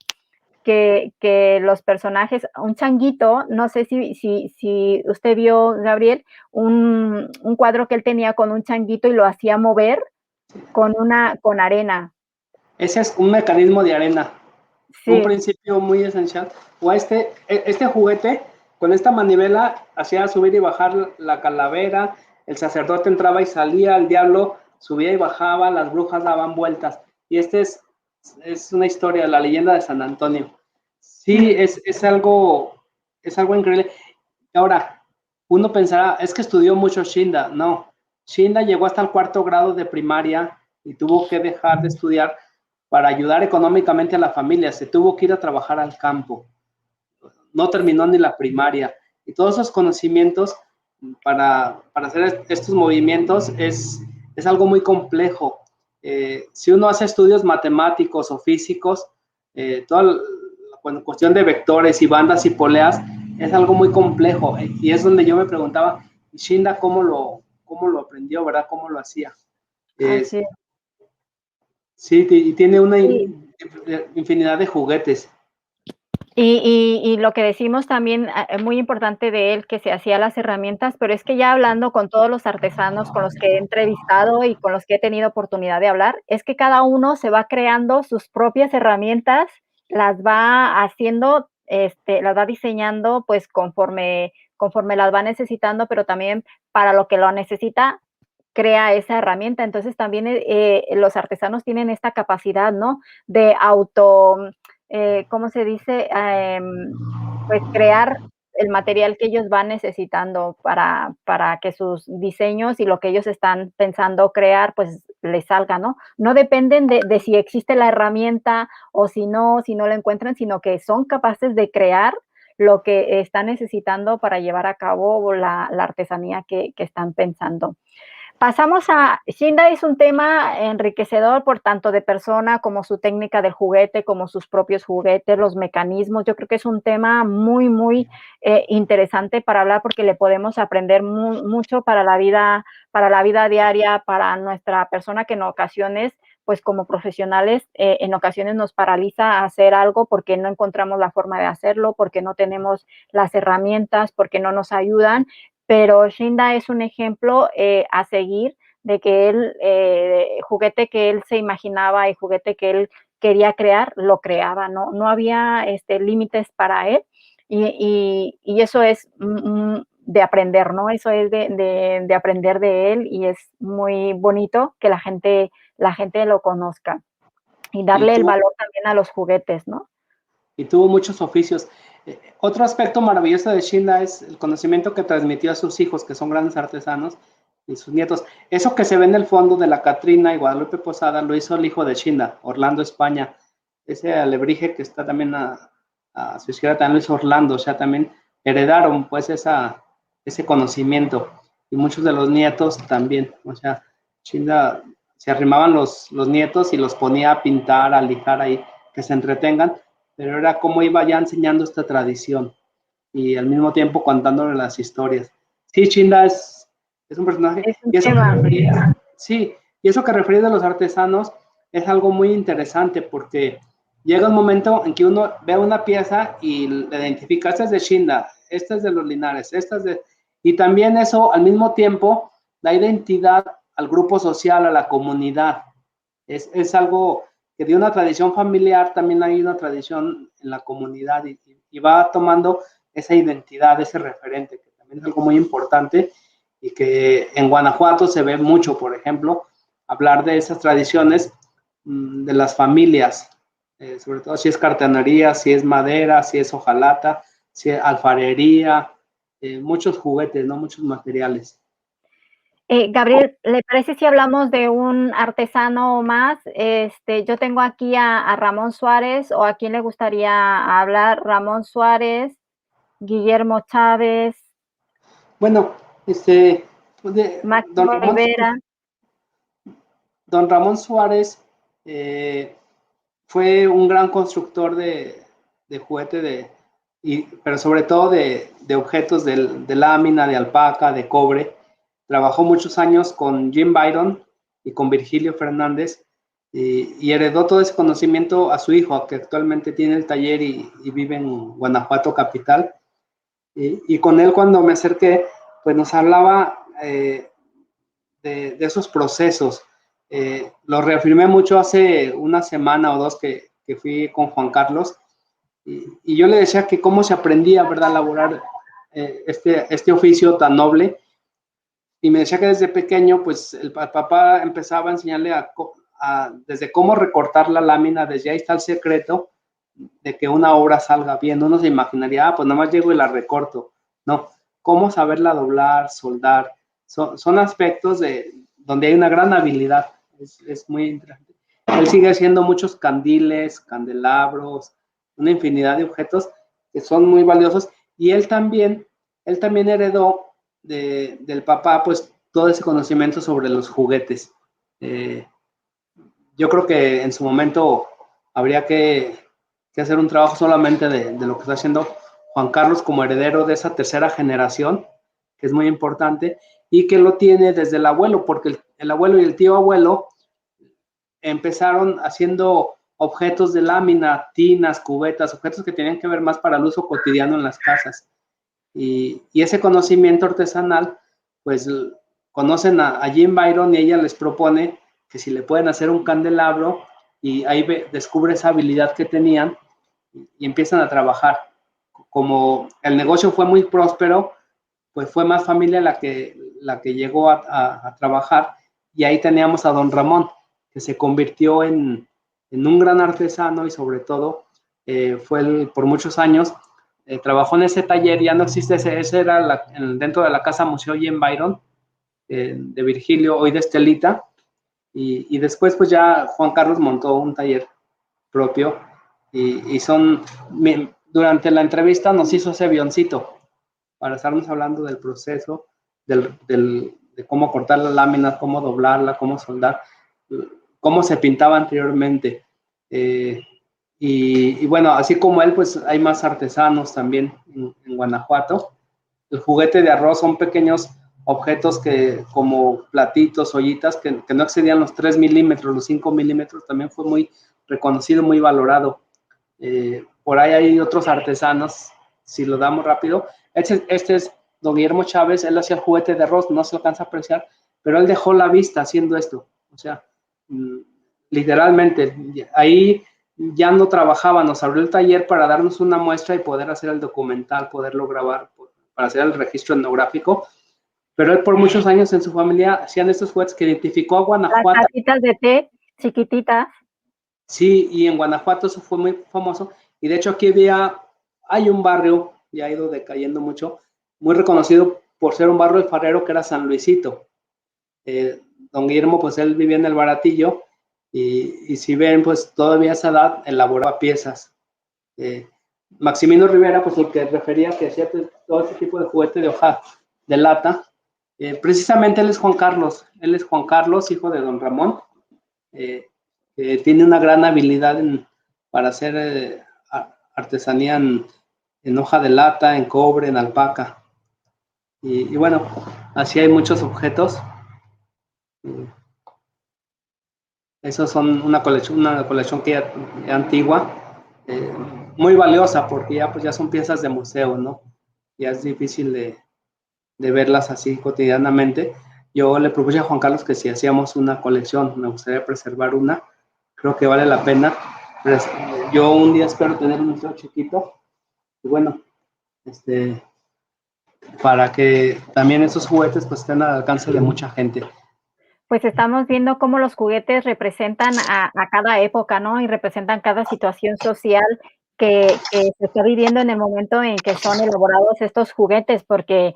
que los personajes, un changuito, no sé si usted vio, Gabriel, un cuadro que él tenía con un changuito y lo hacía mover con arena. Ese es un mecanismo de arena, Sí. un principio muy esencial. O este juguete, con esta manivela, hacía subir y bajar la calavera, el sacerdote entraba y salía, el diablo subía y bajaba, las brujas daban vueltas. Y es una historia, la leyenda de San Antonio. Sí, es algo increíble. Ahora, uno pensará, es que estudió mucho Shinda. No, Shinda llegó hasta el 4º grado de primaria y tuvo que dejar de estudiar para ayudar económicamente a la familia. Se tuvo que ir a trabajar al campo. No terminó ni la primaria. Y todos esos conocimientos para hacer estos movimientos es algo muy complejo. Si uno hace estudios matemáticos o físicos, toda la cuestión de vectores y bandas y poleas es algo muy complejo. Y es donde yo me preguntaba, Shinda, ¿cómo lo aprendió, verdad? ¿Cómo lo hacía? Así es. Sí, y tiene una Sí. infinidad de juguetes. Y lo que decimos también, es muy importante de él, que se hacía las herramientas, pero es que ya hablando con todos los artesanos con los que he entrevistado y con los que he tenido oportunidad de hablar, es que cada uno se va creando sus propias herramientas, las va haciendo las va diseñando pues conforme las va necesitando, pero también para lo que lo necesita, crea esa herramienta. Entonces también los artesanos tienen esta capacidad, ¿no? De ¿cómo se dice? Pues crear el material que ellos van necesitando para que sus diseños y lo que ellos están pensando crear, pues les salga, ¿no? No dependen de si existe la herramienta o si no la encuentran, sino que son capaces de crear lo que están necesitando para llevar a cabo la artesanía que están pensando. Pasamos a Shinda es un tema enriquecedor por tanto de persona como su técnica del juguete, como sus propios juguetes, los mecanismos. Yo creo que es un tema muy, muy interesante para hablar porque le podemos aprender mucho para la vida diaria, para nuestra persona que en ocasiones, pues como profesionales, en ocasiones nos paraliza a hacer algo porque no encontramos la forma de hacerlo, porque no tenemos las herramientas, porque no nos ayudan, pero Shinda es un ejemplo a seguir de que él, juguete que él se imaginaba y juguete que él quería crear, lo creaba, no había límites para él y eso es de aprender, ¿no? Eso es de aprender de él y es muy bonito que la gente lo conozca y Y darle el tuvo, valor también a los juguetes, ¿no? y tuvo muchos oficios. Otro aspecto maravilloso de Shinda es el conocimiento que transmitió a sus hijos, que son grandes artesanos, y sus nietos. Eso que se ve en el fondo de la Catrina y Guadalupe Posada lo hizo el hijo de Shinda, Orlando España. Ese alebrije que está también a su izquierda también lo hizo Orlando, o sea, también heredaron pues ese conocimiento. Y muchos de los nietos también, o sea, Shinda se arrimaban los nietos y los ponía a pintar, a lijar ahí, que se entretengan, pero era como iba ya enseñando esta tradición y al mismo tiempo contándole las historias. Sí, Chinda es un personaje, Es un y eso que tema. refería, sí, y eso que refería de los artesanos es algo muy interesante porque llega un momento en que uno ve una pieza y le identifica, esta es de Shinda, esta es de los Linares, esta es de... Y también eso al mismo tiempo da identidad al grupo social, a la comunidad. Es algo que de una tradición familiar también hay una tradición en la comunidad y va tomando esa identidad, ese referente, que también es algo muy importante y que en Guanajuato se ve mucho, por ejemplo, hablar de esas tradiciones de las familias, sobre todo si es cartonería, si es madera, si es hojalata, si es alfarería, muchos juguetes, ¿no? Muchos materiales. Gabriel, ¿le parece si hablamos de un artesano más? Yo tengo aquí a Ramón Suárez, o a quién le gustaría hablar, Ramón Suárez, Guillermo Chávez, Bueno, pues Máximo Rivera. Don Ramón Suárez fue un gran constructor de juguete, pero sobre todo de objetos de lámina, de alpaca, de cobre. Trabajó muchos años con Jim Byron y con Virgilio Fernández y heredó todo ese conocimiento a su hijo, que actualmente tiene el taller y vive en Guanajuato capital. Y con él cuando me acerqué, pues nos hablaba de esos procesos. Lo reafirmé mucho hace una semana o dos que fui con Juan Carlos y yo le decía que cómo se aprendía, ¿verdad?, a elaborar este oficio tan noble. Y me decía que desde pequeño, pues el papá empezaba a enseñarle desde cómo recortar la lámina, desde ahí está el secreto de que una obra salga bien. Uno se imaginaría, pues nada más llego y la recorto. No, cómo saberla doblar, soldar. Son aspectos donde hay una gran habilidad. Es muy interesante. Él sigue haciendo muchos candiles, candelabros, una infinidad de objetos que son muy valiosos. Y él también heredó del papá, pues todo ese conocimiento sobre los juguetes. Yo creo que en su momento habría que hacer un trabajo solamente de lo que está haciendo Juan Carlos como heredero de esa tercera generación, que es muy importante, y que lo tiene desde el abuelo, porque el abuelo y el tío abuelo empezaron haciendo objetos de lámina, tinas, cubetas, objetos que tenían que ver más para el uso cotidiano en las casas. Y ese conocimiento artesanal, pues conocen a Jim Byron y ella les propone que si le pueden hacer un candelabro y ahí descubre esa habilidad que tenían y empiezan a trabajar. como el negocio fue muy próspero, pues fue más familia la que llegó a trabajar, y ahí teníamos a don Ramón, que se convirtió en un gran artesano y sobre todo por muchos años trabajó en ese taller. Ya no existe ese era dentro de la Casa Museo Jen Byron, de Virgilio, hoy de Estelita, y después pues ya Juan Carlos montó un taller propio, y durante la entrevista nos hizo ese avioncito para estarnos hablando del proceso, de cómo cortar la lámina, cómo doblarla, cómo soldar, cómo se pintaba anteriormente. Y bueno, así como él, pues hay más artesanos también en Guanajuato. El juguete de arroz son pequeños objetos como platitos, ollitas, que no excedían los 3 milímetros, los 5 milímetros, también fue muy reconocido, muy valorado. Por ahí hay otros artesanos, si lo damos rápido. Este es don Guillermo Chávez, él hacía juguete de arroz, no se alcanza a apreciar, pero él dejó la vista haciendo esto. O sea, literalmente, ahí ya no trabajaba, nos abrió el taller para darnos una muestra y poder hacer el documental, poderlo grabar, para hacer el registro etnográfico. Pero él por muchos años en su familia hacían estos juguetes que identificó a Las Guanajuato. tacitas de té chiquititas. Sí, y en Guanajuato eso fue muy famoso. Y de hecho aquí hay un barrio, ya ha ido decayendo mucho, muy reconocido por ser un barrio alfarero, que era San Luisito. Don Guillermo, pues él vivía en el Baratillo, y si ven, pues todavía a esa edad elaboraba piezas. Maximino Rivera, pues el que refería que hacía todo ese tipo de juguete de hoja de lata, precisamente él es Juan Carlos, hijo de don Ramón, que tiene una gran habilidad para hacer artesanía en hoja de lata, en cobre, en alpaca. Y bueno, así hay muchos objetos. Esos son una colección que ya antigua, eh, muy valiosa, porque ya son piezas de museo, ¿no? Ya es difícil de verlas así cotidianamente. Yo le propuse a Juan Carlos que si hacíamos una colección, me gustaría preservar una, creo que vale la pena. Yo un día espero tener un museo chiquito, y bueno, para que también esos juguetes pues estén al alcance de mucha gente. Pues estamos viendo cómo los juguetes representan a cada época, ¿no? Y representan cada situación social que se está viviendo en el momento en que son elaborados estos juguetes, porque,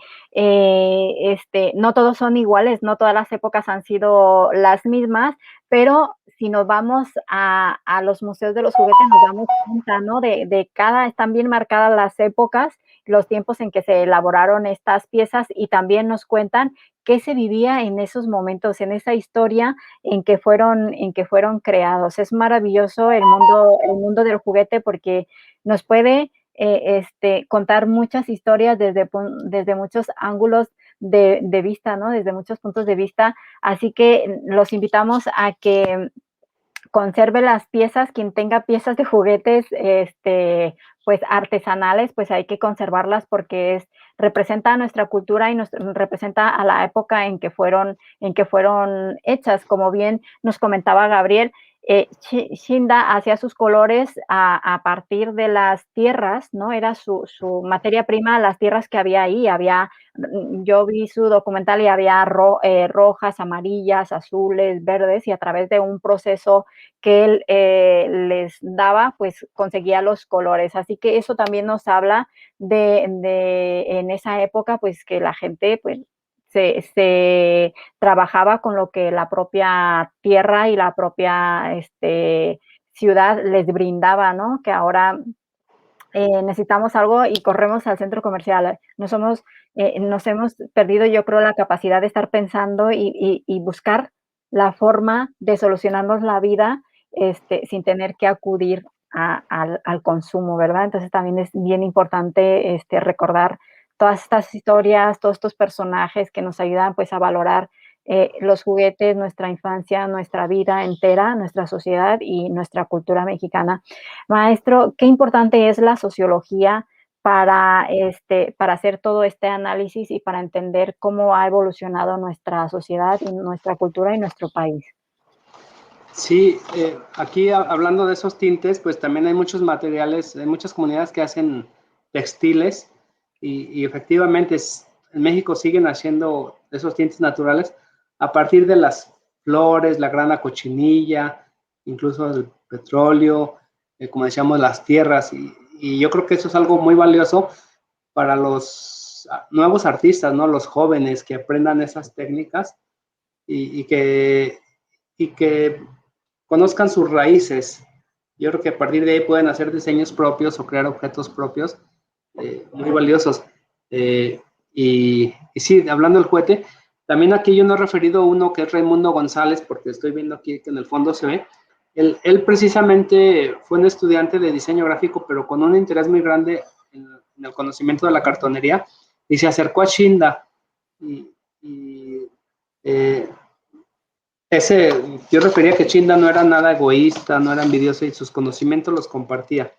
no todos son iguales, no todas las épocas han sido las mismas, pero si nos vamos a los museos de los juguetes, nos damos cuenta, ¿no? De cada están bien marcadas las épocas, los tiempos en que se elaboraron estas piezas, y también nos cuentan qué se vivía en esos momentos, en esa historia en que fueron creados. Es maravilloso el mundo del juguete, porque nos puede contar muchas historias desde muchos ángulos de vista, ¿no? Desde muchos puntos de vista. Así que los invitamos a que conserve las piezas. Quien tenga piezas de juguetes, pues artesanales, pues hay que conservarlas, porque representa nuestra cultura y representa a la época en que fueron hechas. Como bien nos comentaba Gabriel, Shinda hacía sus colores a partir de las tierras, ¿no? Era su materia prima, las tierras que había ahí. Yo vi su documental y había rojas, amarillas, azules, verdes, y a través de un proceso que él les daba, pues conseguía los colores. Así que eso también nos habla en esa época, pues que la gente pues se trabajaba con lo que la propia tierra y la propia ciudad les brindaba, ¿no? Que ahora necesitamos algo y corremos al centro comercial. Nos hemos perdido, yo creo, la capacidad de estar pensando y buscar la forma de solucionarnos la vida, sin tener que acudir al consumo, ¿verdad? Entonces también es bien importante recordar todas estas historias, todos estos personajes que nos ayudan pues a valorar los juguetes, nuestra infancia, nuestra vida entera, nuestra sociedad y nuestra cultura mexicana. Maestro, qué importante es la sociología para hacer todo este análisis y para entender cómo ha evolucionado nuestra sociedad y nuestra cultura y nuestro país. Sí, aquí hablando de esos tintes, pues también hay muchos materiales, hay muchas comunidades que hacen textiles y efectivamente en México siguen haciendo esos tintes naturales a partir de las flores, la grana cochinilla, incluso el petróleo, como decíamos, las tierras. Y yo creo que eso es algo muy valioso para los nuevos artistas, ¿no? Los jóvenes que aprendan esas técnicas y que conozcan sus raíces. Yo creo que a partir de ahí pueden hacer diseños propios o crear objetos propios muy valiosos. Y sí, hablando del juguete, también aquí yo no he referido a uno que es Raimundo González, porque estoy viendo aquí que en el fondo se ve. Él precisamente fue un estudiante de diseño gráfico, pero con un interés muy grande en el conocimiento de la cartonería, y se acercó a Shinda. Y eh, yo refería que Shinda no era nada egoísta, no era envidioso y sus conocimientos los compartía.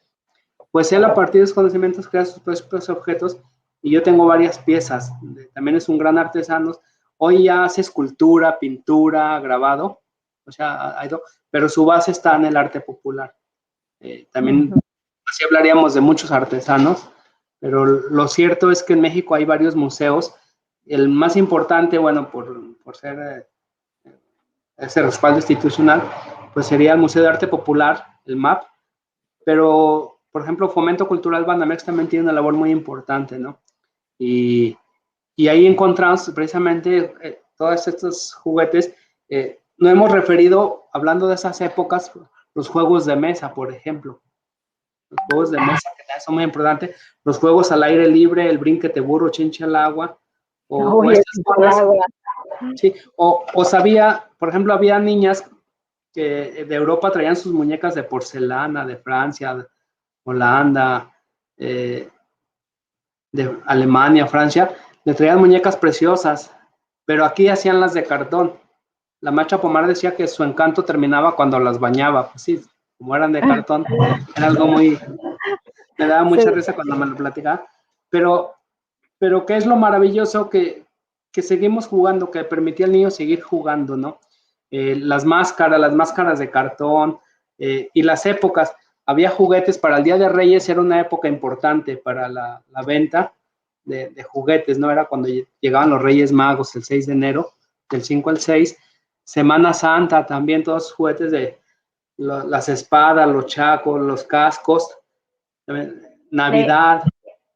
Pues él a partir de sus conocimientos crea sus propios objetos y yo tengo varias piezas. También es un gran artesano. Hoy ya hace escultura, pintura, grabado, o sea, pero su base está en el arte popular. También así hablaríamos de muchos artesanos, pero lo cierto es que en México hay varios museos. El más importante, bueno, por ser ese respaldo institucional, pues sería el Museo de Arte Popular, el MAP, pero, por ejemplo, Fomento Cultural Banamex también tiene una labor muy importante, ¿no? Y, y ahí encontramos precisamente todos estos juguetes. No hemos referido, hablando de esas épocas, los juegos de mesa, por ejemplo. Los juegos de mesa que son muy importantes. Los juegos al aire libre, el brinquete burro, chinche al agua, o estas cosas. Sí, o sabía, por ejemplo, había niñas que de Europa traían sus muñecas de porcelana, de Francia, de Holanda, de Alemania, Francia, le traían muñecas preciosas, pero aquí hacían las de cartón. La maestra Pomar decía que su encanto terminaba cuando las bañaba. Pues sí, como eran de cartón, era algo muy... Me daba mucha risa cuando me lo platicaba. Pero ¿qué es lo maravilloso? Que seguimos jugando, que permitía al niño seguir jugando, ¿no? Las máscaras de cartón y las épocas. Había juguetes para el Día de Reyes, era una época importante para la venta de juguetes, ¿no? Era cuando llegaban los Reyes Magos el 6 de enero, del 5 al 6. Semana Santa también, todos los juguetes de las espadas, los chacos, los cascos. Navidad,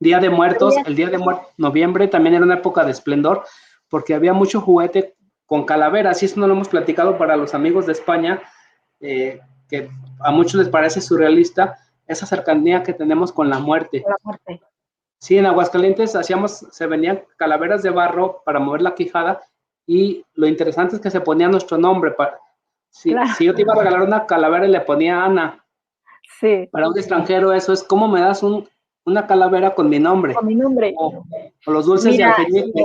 Día de Muertos, el Día de Muertos, noviembre también era una época de esplendor, porque había mucho juguete con calaveras, y eso no lo hemos platicado para los amigos de España, que a muchos les parece surrealista, esa cercanía que tenemos con la muerte. La muerte. Sí, en Aguascalientes se vendían calaveras de barro para mover la quijada, y lo interesante es que se ponía nuestro nombre. Si yo te iba a regalar una calavera y le ponía Ana, sí. Para un extranjero eso es, ¿cómo me das una calavera con mi nombre? Con mi nombre. O los dulces de alfeñique.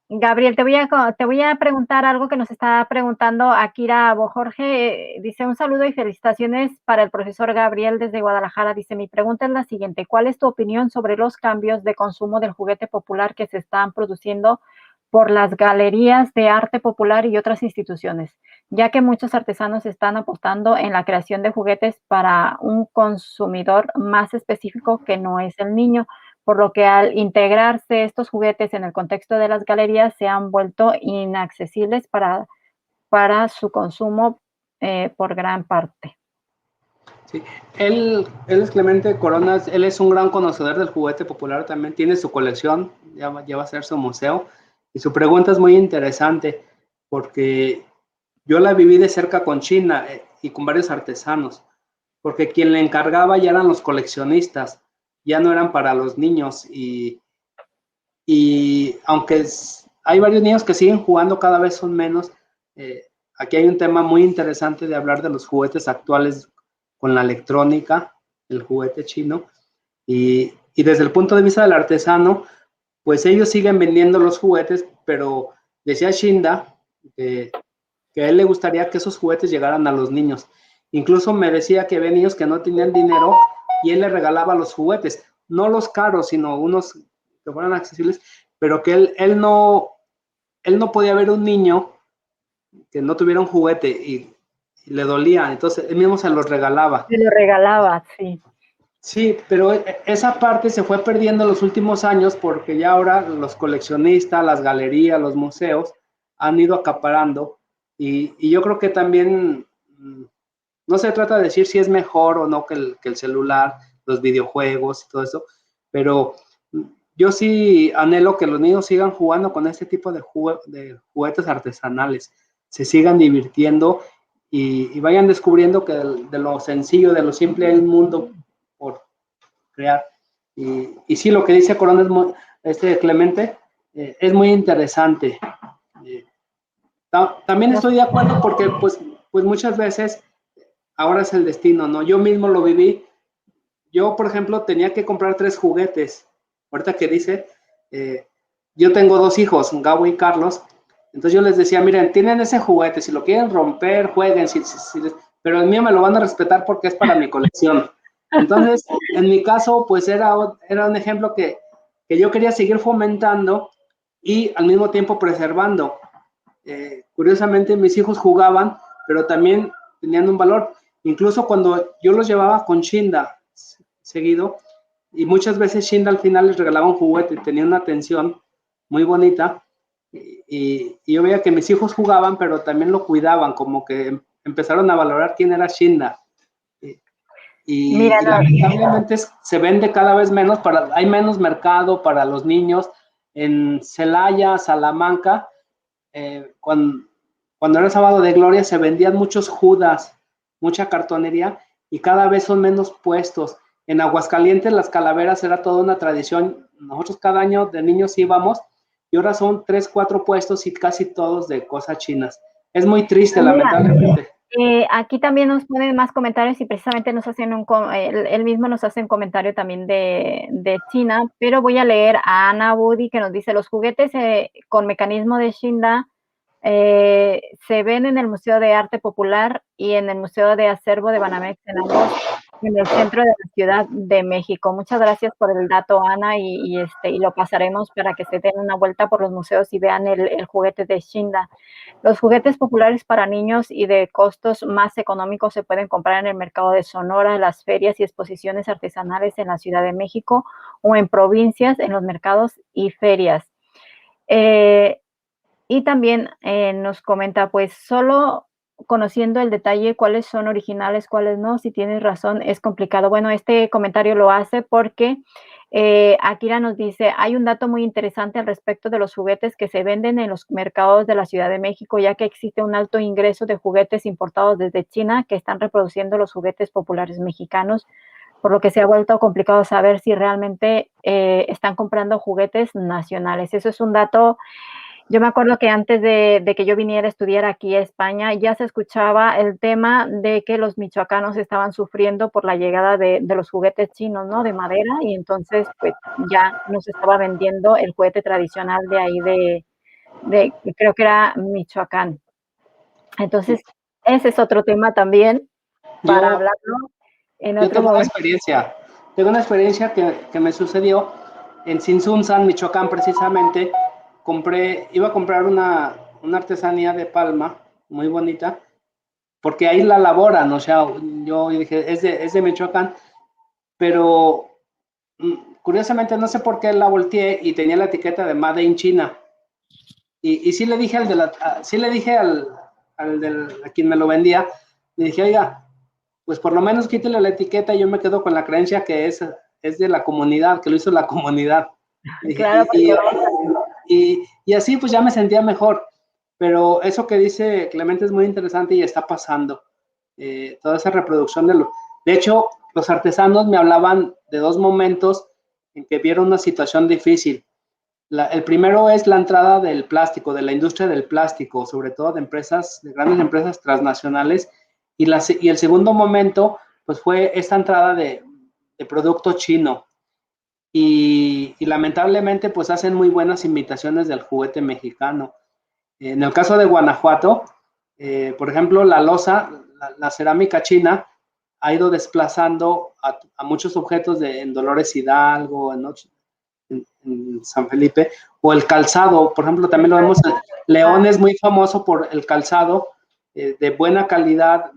Gabriel, te voy a preguntar algo que nos está preguntando Akira Bojorge. Dice, un saludo y felicitaciones para el profesor Gabriel desde Guadalajara. Dice, mi pregunta es la siguiente, ¿cuál es tu opinión sobre los cambios de consumo del juguete popular que se están produciendo por las galerías de arte popular y otras instituciones? Ya que muchos artesanos están apostando en la creación de juguetes para un consumidor más específico que no es el niño, por lo que al integrarse estos juguetes en el contexto de las galerías se han vuelto inaccesibles para su consumo por gran parte. Sí. Él es Clemente Coronas, él es un gran conocedor del juguete popular, también tiene su colección, ya va a ser su museo, y su pregunta es muy interesante, porque yo la viví de cerca con China y con varios artesanos, porque quien le encargaba ya eran los coleccionistas, ya no eran para los niños, y aunque hay varios niños que siguen jugando, cada vez son menos. Aquí hay un tema muy interesante de hablar de los juguetes actuales con la electrónica, el juguete chino, y desde el punto de vista del artesano, pues ellos siguen vendiendo los juguetes, pero decía Shinda que a él le gustaría que esos juguetes llegaran a los niños. Incluso me decía que había niños que no tenían dinero y él le regalaba los juguetes, no los caros, sino unos que fueran accesibles, pero que él no podía ver un niño que no tuviera un juguete y le dolía, entonces él mismo se los regalaba. Se lo regalaba, sí. Sí, pero esa parte se fue perdiendo en los últimos años porque ya ahora los coleccionistas, las galerías, los museos han ido acaparando y yo creo que también no se trata de decir si es mejor o no que el celular, los videojuegos y todo eso, pero yo sí anhelo que los niños sigan jugando con este tipo de juguetes artesanales, se sigan divirtiendo y vayan descubriendo que de lo sencillo, de lo simple hay un mundo por crear. Y sí, lo que dice Corona es muy, Clemente es muy interesante. Eh, También Nos estoy de acuerdo porque pues muchas veces ahora es el destino, ¿no? Yo mismo lo viví. Yo, por ejemplo, tenía que comprar 3 juguetes. Ahorita que dice, eh, yo tengo 2 hijos, Gabo y Carlos. Entonces yo les decía, miren, tienen ese juguete, si lo quieren romper, jueguen, pero el mío me lo van a respetar porque es para mi colección. Entonces, en mi caso, pues era un ejemplo que yo quería seguir fomentando y al mismo tiempo preservando. Curiosamente, mis hijos jugaban, pero también tenían un valor. Incluso cuando yo los llevaba con Shinda seguido, y muchas veces Shinda al final les regalaba un juguete y tenía una atención muy bonita. Y yo veía que mis hijos jugaban, pero también lo cuidaban, como que empezaron a valorar quién era Shinda. Mira, Y lamentablemente se vende cada vez menos, hay menos mercado para los niños. En Celaya, Salamanca, cuando era sábado de gloria se vendían muchos judas, mucha cartonería y cada vez son menos puestos. En Aguascalientes las calaveras era toda una tradición. Nosotros cada año de niños íbamos y ahora son 3, 4 puestos y casi todos de cosas chinas. Es muy triste, mira, lamentablemente. aquí también nos ponen más comentarios y precisamente nos hacen él mismo nos hace un comentario también de China, pero voy a leer a Ana Woody que nos dice, los juguetes con mecanismo de Shinda se ven en el Museo de Arte Popular y en el Museo de Acervo de Banamex, en ambos en el centro de la Ciudad de México. Muchas gracias por el dato, Ana, y lo pasaremos para que se den una vuelta por los museos y vean el juguete de Shinda. Los juguetes populares para niños y de costos más económicos se pueden comprar en el mercado de Sonora, en las ferias y exposiciones artesanales en la Ciudad de México o en provincias, en los mercados y ferias. Y también nos comenta, pues solo conociendo el detalle, cuáles son originales, cuáles no, si tienes razón, es complicado. Bueno, este comentario lo hace porque Akira nos dice, hay un dato muy interesante al respecto de los juguetes que se venden en los mercados de la Ciudad de México, ya que existe un alto ingreso de juguetes importados desde China que están reproduciendo los juguetes populares mexicanos, por lo que se ha vuelto complicado saber si realmente están comprando juguetes nacionales. Eso es un dato. Yo me acuerdo que antes de que yo viniera a estudiar aquí a España, ya se escuchaba el tema de que los michoacanos estaban sufriendo por la llegada de los juguetes chinos, ¿no? De madera, y entonces, pues, ya no se estaba vendiendo el juguete tradicional de ahí creo que era Michoacán. Entonces, ese es otro tema también para Yo, hablarlo en yo otro momento. tengo una experiencia que me sucedió en Sinsunzan, Michoacán, precisamente. Iba a comprar una artesanía de palma muy bonita, porque ahí la elaboran, o sea, yo dije, es de Michoacán, pero curiosamente no sé por qué la volteé y tenía la etiqueta de Made in China. Y sí le dije sí le dije a quien me lo vendía, le dije, oiga, pues por lo menos quítele la etiqueta y yo me quedo con la creencia que es de la comunidad, que lo hizo la comunidad. Claro, Y así pues ya me sentía mejor. Pero eso que dice Clemente es muy interesante y está pasando. Toda esa reproducción De hecho, los artesanos me hablaban de 2 momentos en que vieron una situación difícil. El primero es la entrada del plástico, de la industria del plástico, sobre todo de grandes empresas transnacionales. Y el segundo momento, pues fue esta entrada de producto chino. Y lamentablemente, pues hacen muy buenas imitaciones del juguete mexicano. En el caso de Guanajuato, por ejemplo, la loza, la cerámica china, ha ido desplazando a muchos objetos en Dolores Hidalgo, en San Felipe, o el calzado, por ejemplo, también lo vemos, León es muy famoso por el calzado de buena calidad,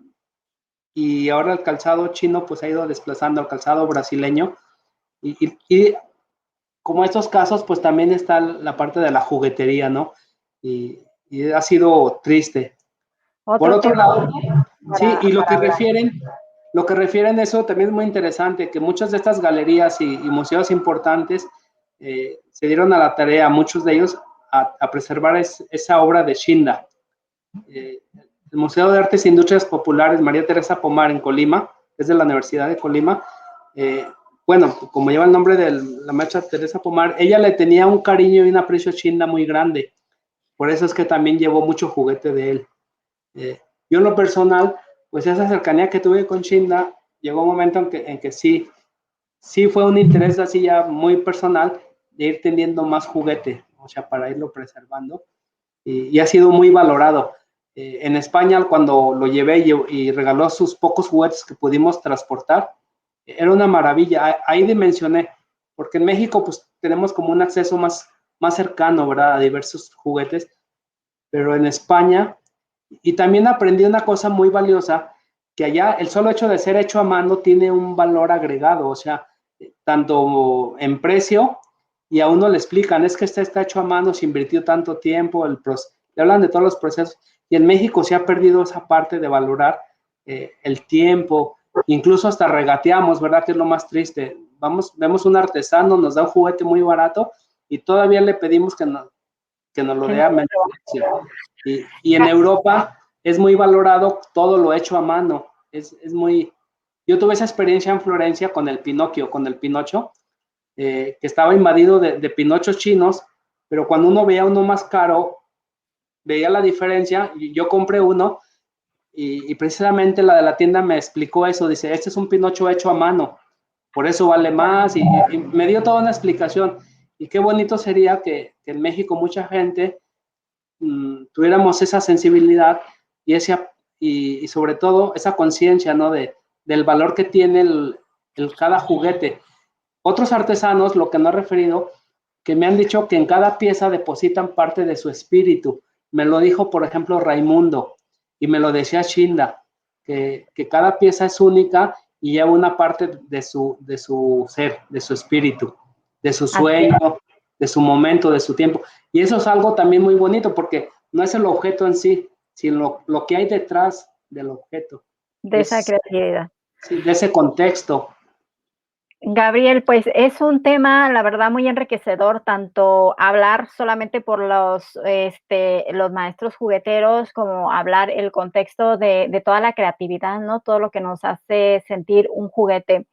y ahora el calzado chino pues ha ido desplazando al calzado brasileño y como estos casos pues también está la parte de la juguetería, ¿no? Y ha sido triste. Por Otro otro tema lado, sí, y para hablar. lo que refieren eso también es muy interesante, que muchas de estas galerías y museos importantes se dieron a la tarea, muchos de ellos, a preservar esa obra de Shinda. El Museo de Artes e Industrias Populares María Teresa Pomar en Colima, es de la Universidad de Colima, eh, bueno, como lleva el nombre de la maestra Teresa Pomar, ella le tenía un cariño y un aprecio a Shinda muy grande, por eso es que también llevó mucho juguete de él. Yo en lo personal, pues esa cercanía que tuve con Shinda, llegó un momento en que sí fue un interés así ya muy personal de ir teniendo más juguete, o sea, para irlo preservando, y ha sido muy valorado. En España, cuando lo llevé y regaló sus pocos juguetes que pudimos transportar, era una maravilla. Ahí dimensioné, porque en México pues tenemos como un acceso más cercano, ¿verdad? A diversos juguetes, pero en España, y también aprendí una cosa muy valiosa, que allá el solo hecho de ser hecho a mano tiene un valor agregado, o sea, tanto en precio, y a uno le explican, es que este está hecho a mano, se invirtió tanto tiempo, le hablan de todos los procesos, y en México se ha perdido esa parte de valorar el tiempo, incluso hasta regateamos, ¿verdad? Que es lo más triste. Vemos un artesano, nos da un juguete muy barato, y todavía le pedimos que nos lo dé a menor precio. Y en Europa es muy valorado todo lo hecho a mano. Es muy... Yo tuve esa experiencia en Florencia con el Pinocchio, con el Pinocho, que estaba invadido de pinochos chinos, pero cuando uno veía uno más caro, veía la diferencia. Yo compré uno y precisamente la de la tienda me explicó eso. Dice, este es un Pinocho hecho a mano, por eso vale más. Y me dio toda una explicación. Y qué bonito sería que en México mucha gente tuviéramos esa sensibilidad y, y sobre todo esa conciencia, ¿no? Del valor que tiene cada juguete. Otros artesanos, lo que no he referido, que me han dicho que en cada pieza depositan parte de su espíritu. Me lo dijo, por ejemplo, Raimundo, y me lo decía Shinda, que cada pieza es única y lleva una parte de su ser, de su espíritu, de su sueño, de su momento, de su tiempo. Y eso es algo también muy bonito porque no es el objeto en sí, sino lo que hay detrás del objeto. De esa creatividad. Sí, de ese contexto. Gabriel, pues es un tema, la verdad, muy enriquecedor, tanto hablar solamente por los maestros jugueteros, como hablar el contexto de toda la creatividad, ¿no? Todo lo que nos hace sentir un juguete.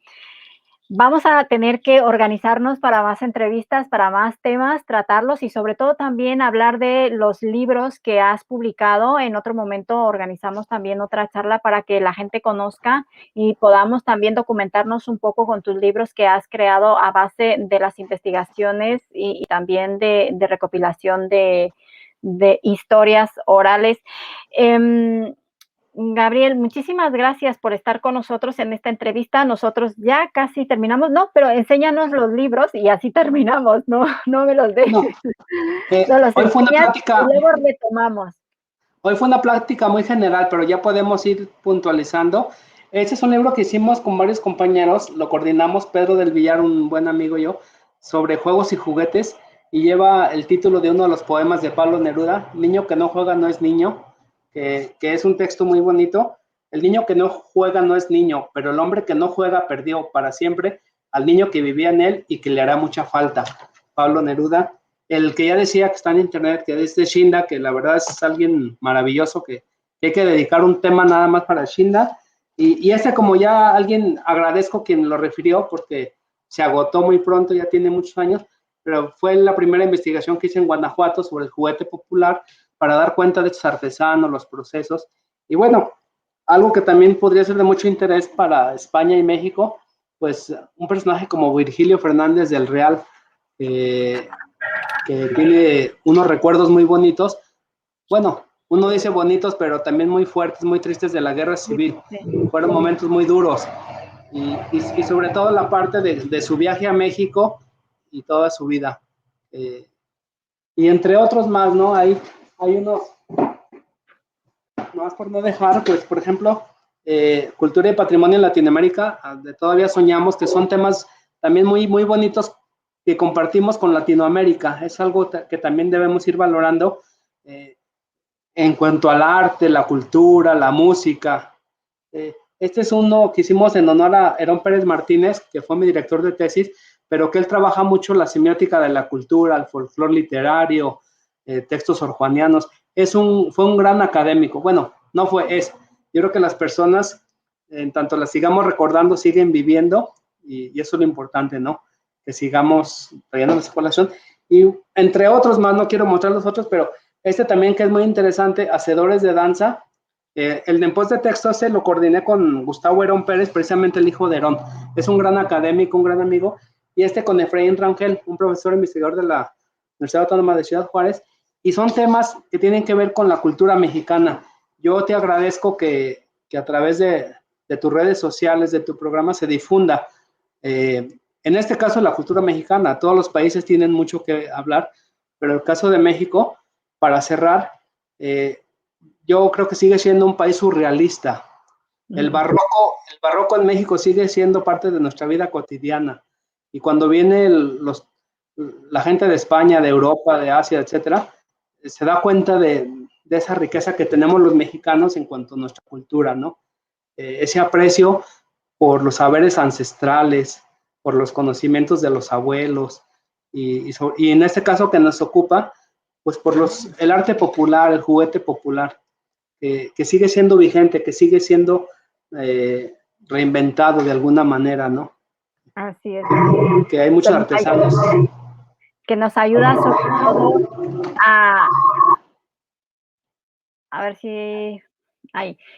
Vamos a tener que organizarnos para más entrevistas, para más temas, tratarlos y sobre todo también hablar de los libros que has publicado. En otro momento organizamos también otra charla para que la gente conozca y podamos también documentarnos un poco con tus libros que has creado a base de las investigaciones y también de recopilación de historias orales. Gabriel, muchísimas gracias por estar con nosotros en esta entrevista. Nosotros ya casi terminamos, no, pero enséñanos los libros y así terminamos, no, no me los dejes. No, No los hoy fue una enseñas y plática, luego retomamos. hoy fue una plática muy general, pero ya podemos ir puntualizando. Este es un libro que hicimos con varios compañeros, lo coordinamos Pedro del Villar, un buen amigo y yo, sobre juegos y juguetes, y lleva el título de uno de los poemas de Pablo Neruda, Niño que no juega no es niño, que es un texto muy bonito. El niño que no juega no es niño, pero el hombre que no juega perdió para siempre al niño que vivía en él y que le hará mucha falta. Pablo Neruda. El que ya decía que está en internet, que es de Shinda, que la verdad es alguien maravilloso, que hay que dedicar un tema nada más para Shinda. Y este, como ya alguien, agradezco quien lo refirió, porque se agotó muy pronto, ya tiene muchos años, pero fue la primera investigación que hice en Guanajuato sobre el juguete popular para dar cuenta de estos artesanos, los procesos. Y bueno, algo que también podría ser de mucho interés para España y México, pues un personaje como Virgilio Fernández del Real, eh, que tiene unos recuerdos muy bonitos. Bueno, uno dice bonitos, pero también muy fuertes, muy tristes de la guerra civil. Fueron momentos muy duros. Y sobre todo la parte de su viaje a México y toda su vida. Y entre otros más, ¿no? Hay unos, más por no dejar, pues por ejemplo, cultura y patrimonio en Latinoamérica, todavía soñamos que son temas también muy, muy bonitos que compartimos con Latinoamérica. Es algo que también debemos ir valorando en cuanto al arte, la cultura, la música. Este es uno que hicimos en honor a Herón Pérez Martínez, que fue mi director de tesis, pero que él trabaja mucho la semiótica de la cultura, el folclore literario, textos orjuanianos. Fue un gran académico. Bueno, no fue, es. Yo creo que las personas, en tanto las sigamos recordando, siguen viviendo, y eso es lo importante, ¿no? Que sigamos trayendo esa población. Y entre otros más, no quiero mostrar los otros, pero este también que es muy interesante, Hacedores de Danza. El Dempoz de texto ese lo coordiné con Gustavo Herón Pérez, precisamente el hijo de Herón. Es un gran académico, un gran amigo. Y este con Efraín Rangel, un profesor investigador de la Universidad Autónoma de Ciudad Juárez. Y son temas que tienen que ver con la cultura mexicana. Yo te agradezco que a través de tus redes sociales, de tu programa, se difunda. En este caso, la cultura mexicana. Todos los países tienen mucho que hablar, pero el caso de México, para cerrar, yo creo que sigue siendo un país surrealista. El barroco en México sigue siendo parte de nuestra vida cotidiana. Y cuando viene la gente de España, de Europa, de Asia, etcétera, se da cuenta de esa riqueza que tenemos los mexicanos en cuanto a nuestra cultura, ¿no? Ese aprecio por los saberes ancestrales, por los conocimientos de los abuelos, y en este caso que nos ocupa, pues por el arte popular, el juguete popular, que sigue siendo vigente, que sigue siendo reinventado de alguna manera, ¿no? Así es, Gabriel. Que hay muchos artesanos. Que nos ayuda sobre todo a ver si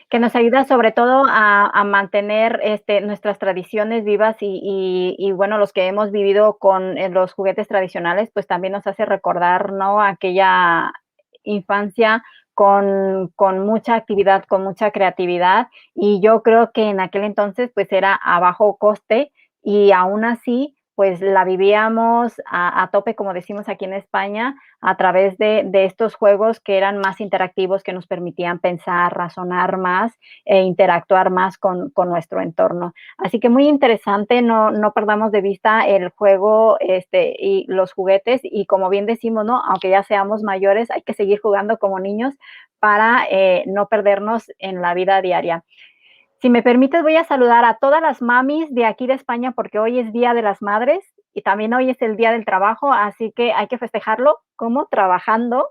que nos ayuda sobre todo a mantener, nuestras tradiciones vivas y bueno, los que hemos vivido con, los juguetes tradicionales, pues también nos hace recordar, ¿no?, aquella infancia con mucha actividad, con mucha creatividad, y yo creo que en aquel entonces, pues, era a bajo coste y aún así, pues, la vivíamos a tope, como decimos aquí en España, a través de estos juegos que eran más interactivos, que nos permitían pensar, razonar más e interactuar más con nuestro entorno. Así que muy interesante, no perdamos de vista el juego y los juguetes y como bien decimos, ¿no?, aunque ya seamos mayores, hay que seguir jugando como niños para no perdernos en la vida diaria. Si me permites, voy a saludar a todas las mamis de aquí de España porque hoy es Día de las Madres y también hoy es el Día del Trabajo, así que hay que festejarlo como trabajando,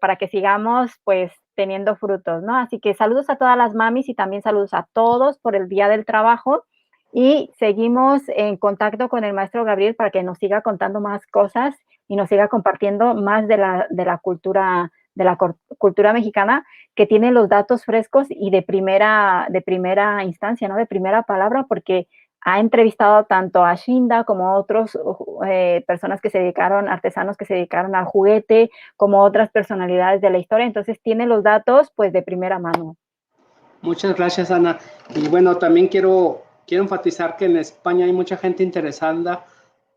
para que sigamos, pues, teniendo frutos, ¿no? Así que saludos a todas las mamis y también saludos a todos por el Día del Trabajo y seguimos en contacto con el maestro Gabriel para que nos siga contando más cosas y nos siga compartiendo más de la cultura mexicana, que tiene los datos frescos y de primera instancia, ¿no? De primera palabra, porque ha entrevistado tanto a Shinda como a otros personas que se dedicaron, artesanos que se dedicaron al juguete, como otras personalidades de la historia. Entonces tiene los datos, pues, de primera mano. Muchas gracias, Ana. Y bueno, también quiero enfatizar que en España hay mucha gente interesada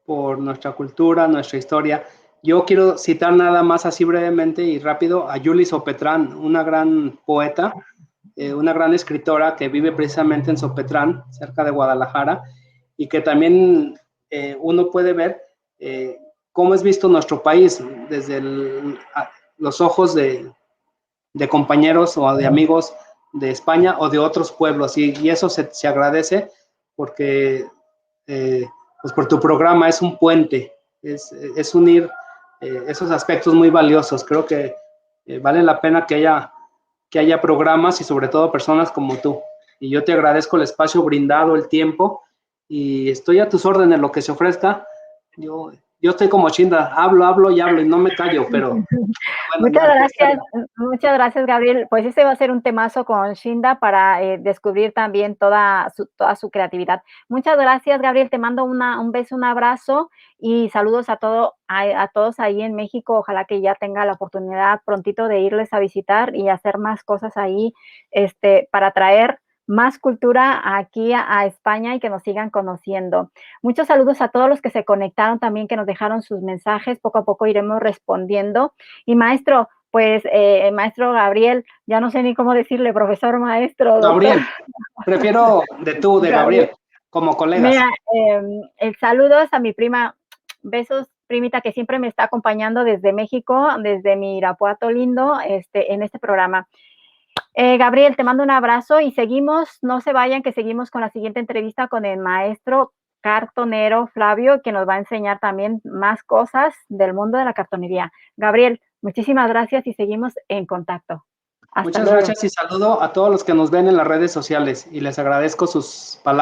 por nuestra cultura, nuestra historia. Yo quiero citar nada más así brevemente y rápido a Juli Sopetrán, una gran poeta, una gran escritora que vive precisamente en Sopetrán, cerca de Guadalajara, y que también uno puede ver cómo es visto nuestro país desde los ojos de compañeros o de amigos de España o de otros pueblos, y eso se agradece porque pues por tu programa es un puente, es unir esos aspectos muy valiosos. Creo que vale la pena que haya programas y sobre todo personas como tú. Y yo te agradezco el espacio brindado, el tiempo, y estoy a tus órdenes, lo que se ofrezca. Yo estoy como Chinda, hablo y hablo y no me callo, pero bueno, Muchas gracias, Gabriel. Pues ese va a ser un temazo con Shinda para descubrir también toda su creatividad. Muchas gracias, Gabriel. Te mando un beso, un abrazo y saludos a todos ahí en México. Ojalá que ya tenga la oportunidad prontito de irles a visitar y hacer más cosas ahí, para traer más cultura aquí a España y que nos sigan conociendo. Muchos saludos a todos los que se conectaron también, que nos dejaron sus mensajes. Poco a poco iremos respondiendo. Y maestro, pues, maestro Gabriel, ya no sé ni cómo decirle, profesor, maestro, doctor. Gabriel, prefiero de Gabriel. Gabriel, como colegas. Mira, saludos a mi prima, besos, primita, que siempre me está acompañando desde México, desde mi Irapuato lindo, en este programa. Gabriel, te mando un abrazo y seguimos, no se vayan, que seguimos con la siguiente entrevista con el maestro cartonero Flavio, que nos va a enseñar también más cosas del mundo de la cartonería. Gabriel, muchísimas gracias y seguimos en contacto. Hasta Muchas luego. gracias y saludo a todos los que nos ven en las redes sociales y les agradezco sus palabras.